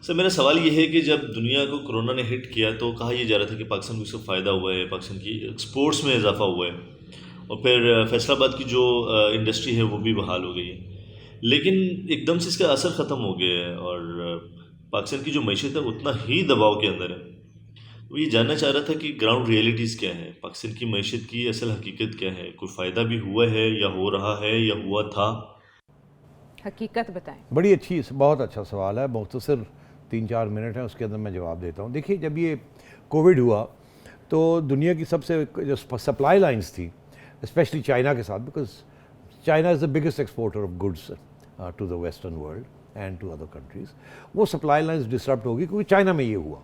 सर मेरा सवाल ये है कि जब दुनिया को कोरोना ने हिट किया तो कहा यह जा रहा था कि पाकिस्तान को इससे फ़ायदा हुआ है, पाकिस्तान की एक्सपोर्ट्स में इजाफा हुआ है, और फिर फैसलाबाद की जो इंडस्ट्री है वो भी बहाल हो गई है। लेकिन एकदम से इसका असर ख़त्म हो गया है और पाकिस्तान की जो मईशत है उतना ही दबाव के अंदर है। वो ये जानना चाह रहा था कि ग्राउंड रियलिटीज़ क्या है, पाकिस्तान की मईशत की असल हकीकत क्या है, कोई फ़ायदा भी हुआ है या हो रहा है या हुआ था, हकीकत बताएं। बड़ी अच्छी, बहुत अच्छा सवाल है, मुख्तसर 3-4 मिनट है, उसके अंदर मैं जवाब देता हूँ। देखिए जब ये कोविड हुआ तो दुनिया की सबसे जो सप्लाई लाइंस थी, स्पेशली चाइना के साथ, because China is the biggest exporter of goods to the western world and to other countries, वो सप्लाई लाइंस डिस्टर्ब होगी क्योंकि चाइना में ये हुआ।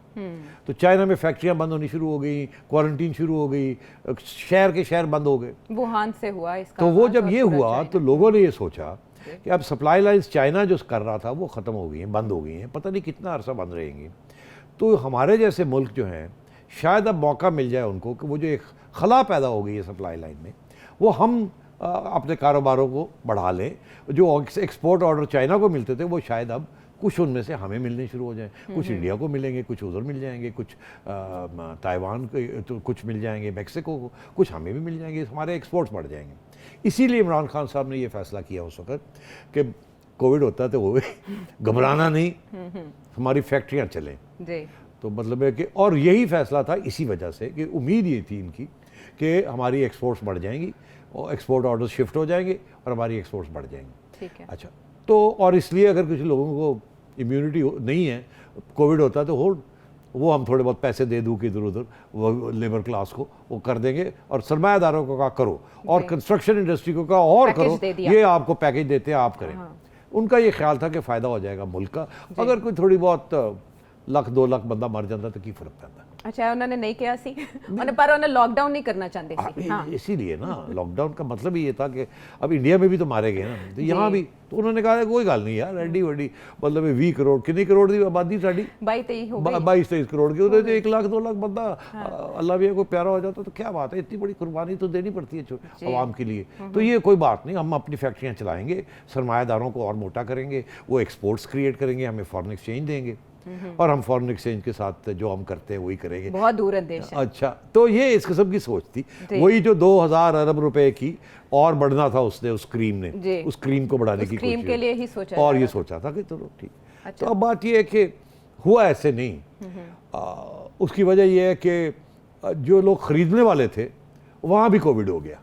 तो चाइना में फैक्ट्रियां बंद होनी शुरू हो गई, क्वारंटीन शुरू हो गई, शहर के शहर बंद हो गए। वुहान से हुआ इसका, तो वो जब ये हुआ तो लोगों ने ये सोचा कि अब सप्लाई लाइंस चाइना जो कर रहा था वो ख़त्म हो गई हैं, बंद हो गई हैं, पता नहीं कितना अरसा बंद रहेंगी। तो हमारे जैसे मुल्क जो हैं, शायद अब मौका मिल जाए उनको कि वो जो एक खला पैदा हो गई है सप्लाई लाइन में, वो हम अपने कारोबारों को बढ़ा लें। जो एक्सपोर्ट ऑर्डर चाइना को मिलते थे वो शायद अब कुछ उनमें से हमें मिलने शुरू हो जाएं, कुछ इंडिया को मिलेंगे, कुछ उधर मिल जाएंगे, कुछ ताइवान को तो कुछ मिल जाएंगे, मैक्सिको को कुछ हमें भी मिल जाएंगे, हमारे एक्सपोर्ट्स बढ़ जाएंगे। इसीलिए इमरान खान साहब ने ये फैसला किया उस वक्त कि कोविड होता तो वो घबराना नहीं, हमारी फैक्ट्रियाँ चलें। जी। तो मतलब है कि, और यही फैसला था इसी वजह से कि उम्मीद ये थी इनकी कि हमारी एक्सपोर्ट्स बढ़ जाएंगी और एक्सपोर्ट ऑर्डर शिफ्ट हो जाएंगे और हमारी एक्सपोर्ट्स बढ़ जाएंगी। ठीक है। अच्छा, तो और इसलिए अगर कुछ लोगों को इम्यूनिटी नहीं है, कोविड होता है, तो वो हम थोड़े बहुत पैसे दे दूँ कि इधर उधर वो लेबर क्लास को वो कर देंगे और सरमायादारों को कहा करो और कंस्ट्रक्शन इंडस्ट्री को कहा और पैकेज दे करो, दिया। ये आपको पैकेज देते हैं, आप करें। उनका ये ख्याल था कि फ़ायदा हो जाएगा मुल्क का, अगर कोई थोड़ी बहुत 1-2 लाख बंदा मर जाता तो की फर्क पैदा। अच्छा, उन्होंने नहीं किया सी पर उन्होंने लॉकडाउन नहीं करना चाहते सी। हाँ। इसीलिए ना लॉकडाउन का मतलब ही ये था कि अब इंडिया में भी तो मारे गए ना, तो यहाँ भी तो उन्होंने कहा कोई गल नहीं यार, एडी वड्डी मतलब 20 करोड़ कितनी करोड़ की आबादी साड़ी 22-23 करोड़ की, उधर 1-2 लाख बंदा अल्लाह भी कोई प्यारा हो जाता तो क्या बात है, इतनी बड़ी कुर्बानी तो देनी पड़ती है अवाम के लिए। तो ये कोई बात नहीं, हम अपनी फैक्ट्रियाँ चलाएंगे, सरमायादारों को और मोटा करेंगे, वो एक्सपोर्ट्स क्रिएट करेंगे, हमें फॉरेन एक्सचेंज देंगे और हम फॉरेन एक्सचेंज के साथ जो हम करते हैं वही करेंगे। बहुत दूर अंदेश है। अच्छा, तो ये इस किस्म की सोच थी, वही जो 2000 अरब रुपए की और बढ़ना था उसने, उस क्रीम ने उस क्रीम को बढ़ाने की कोशिश के लिए ही सोचा और ये सोचा था कि चलो ठीक। अच्छा। तो अब बात ये है कि हुआ ऐसे नहीं, उसकी वजह यह है कि जो लोग खरीदने वाले थे वहाँ भी कोविड हो गया,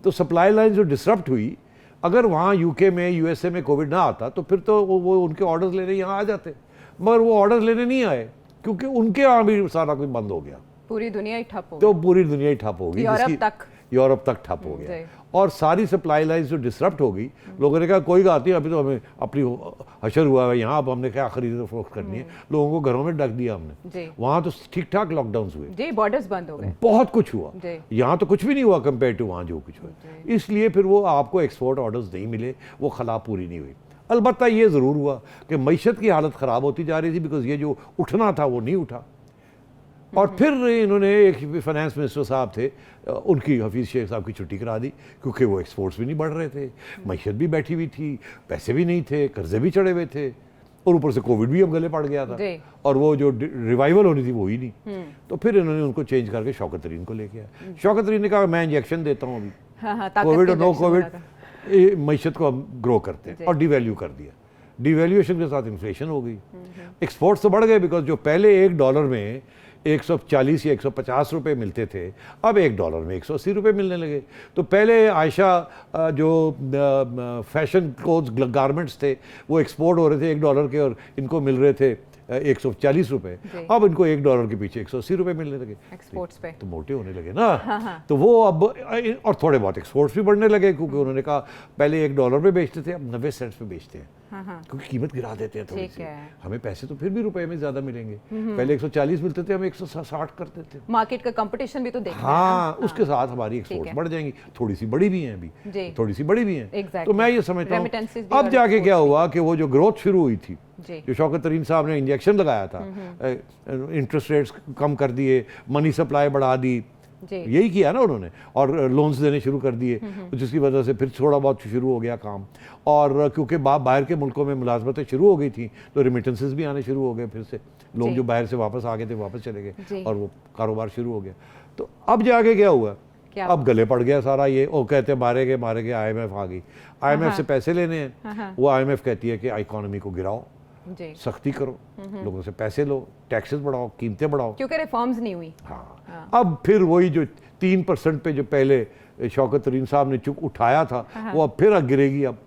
तो सप्लाई लाइन जो डिसरप्ट हुई, अगर वहाँ यूके में यूएसए में कोविड ना आता तो फिर तो वो उनके ऑर्डर्स लेने यहाँ आ जाते, मगर वो ऑर्डर्स लेने नहीं आए क्योंकि उनके यहाँ भी सारा कुछ बंद हो गया, पूरी दुनिया ही ठप हो गई। तो पूरी दुनिया ही ठप हो गई, यूरोप तक ठप हो गया और सारी सप्लाई लाइन जो डिसरप्ट हो गई, लोगों ने कहा कोई बात नहीं, अभी तो हमें अपनी हशर हुआ है यहाँ, अब हमने क्या खरीद फरोख्त करनी है, लोगों को घरों में ढक दिया हमने, वहाँ तो ठीक ठाक लॉकडाउन हुए, बॉर्डर्स बंद हो गए, बहुत कुछ हुआ, यहाँ तो कुछ भी नहीं हुआ कंपेयर टू वहाँ जो कुछ हुआ, इसलिए फिर वो आपको एक्सपोर्ट ऑर्डर्स नहीं मिले, वो खला पूरी नहीं हुई। अलबत्ता ये ज़रूर हुआ कि मईशत की हालत ख़राब होती जा रही थी, बिकॉज ये जो उठना था वो नहीं उठा, और फिर इन्होंने एक फाइनेंस मिनिस्टर साहब थे, उनकी हफीज़ शेख साहब की छुट्टी करा दी क्योंकि वो एक्सपोर्ट्स भी नहीं बढ़ रहे थे, मईशत भी बैठी हुई थी, पैसे भी नहीं थे, कर्जे भी चढ़े हुए थे और ऊपर से कोविड भी अब गले पड़ गया था और वो जो रिवाइवल होनी थी वो ही नहीं। तो फिर इन्होंने उनको चेंज करके शौकत तरीन को लेके आया। शौकत तरीन ने कहा मैं इंजेक्शन देता हूँ अभी, कोविड और नो कोविड मईशत को हम ग्रो करते हैं, और डिवैल्यू कर दिया। डिवैल्यूएशन के साथ इन्फ्लेशन हो गई, एक्सपोर्ट्स तो बढ़ गए बिकॉज जो पहले $1 में 140 या 150 रुपये मिलते थे, अब $1 में 180 रुपये मिलने लगे। तो पहले आयशा जो फैशन क्लोथ्स गारमेंट्स थे वो एक्सपोर्ट हो रहे थे $1 के और इनको मिल रहे थे 140 रुपये, अब इनको $1 के पीछे 180 रुपये मिलने लगे एक्सपोर्ट्स पे, तो मोटे होने लगे ना। हाँ। तो वो अब और थोड़े बहुत एक्सपोर्ट्स भी बढ़ने लगे क्योंकि उन्होंने कहा पहले $1 पे बेचते थे, अब 90 सेंट्स पे बेचते हैं, क्योंकि कीमत गिरा देते हैं थोड़ी सी, हमें पैसे तो फिर भी रुपए में ज्यादा मिलेंगे, पहले 140 मिलते थे, हम 160 करते थे। मार्केट का कंपटीशन भी तो देखना है। हाँ, उसके साथ हमारी एक्सपोर्ट्स बढ़ जाएंगी, थोड़ी सी बड़ी भी हैं अभी, थोड़ी सी बड़ी भी हैं। तो मैं ये समझता हूँ अब जाके क्या हुआ कि वो जो ग्रोथ शुरू हुई थी, जो शौकत तरीन साहब ने इंजेक्शन लगाया था, इंटरेस्ट रेट्स कम कर दिए, मनी सप्लाई बढ़ा दी, यही किया ना उन्होंने, और लोन्स देने शुरू कर दिए, जिसकी वजह से फिर थोड़ा बहुत शुरू हो गया काम, और क्योंकि बाहर के मुल्कों में मुलाजमतें शुरू हो गई थी तो रिमिटेंसेस भी आने शुरू हो गए, फिर से लोग जो बाहर से वापस आ गए थे वापस चले गए और वो कारोबार शुरू हो गया। तो अब जाके क्या हुआ, अब गले पड़ गया सारा ये, वो कहते हैं मारे गए IMF आ गई, IMF से पैसे लेने हैं, वो IMF कहती है कि इकोनॉमी को गिराओ, सख्ती करो, लोगों से पैसे लो, टैक्सेस बढ़ाओ, कीमतें बढ़ाओ, क्योंकि रिफॉर्म्स नहीं हुई। हाँ। अब फिर वही जो 3% पे जो पहले शौकत तरीन साहब ने चुप उठाया था वो अब फिर गिरेगी, अब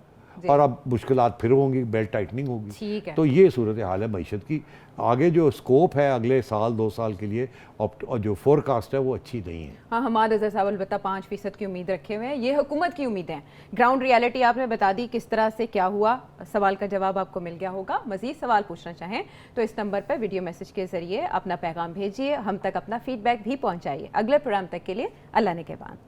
और अब मुश्किलात फिर होंगी, बेल्ट टाइटनिंग होगी। तो ये सूरत हाल है मईशत की। आगे जो स्कोप है अगले साल 2 साल के लिए और जो फोरकास्ट है वो अच्छी नहीं है। हाँ, हमारे रज़ा साहब अलबत्ता 5% की उम्मीद रखे हुए हैं, ये हुकूमत की उम्मीद है। ग्राउंड रियलिटी आपने बता दी किस तरह से क्या हुआ, सवाल का जवाब आपको मिल गया होगा। मज़ीद सवाल पूछना चाहें तो इस नंबर पर वीडियो मैसेज के ज़रिए अपना पैगाम भेजिए, हम तक अपना फीडबैक भी पहुँचाइए। अगले प्रोग्राम तक के लिए अल्लाह ने के बाद।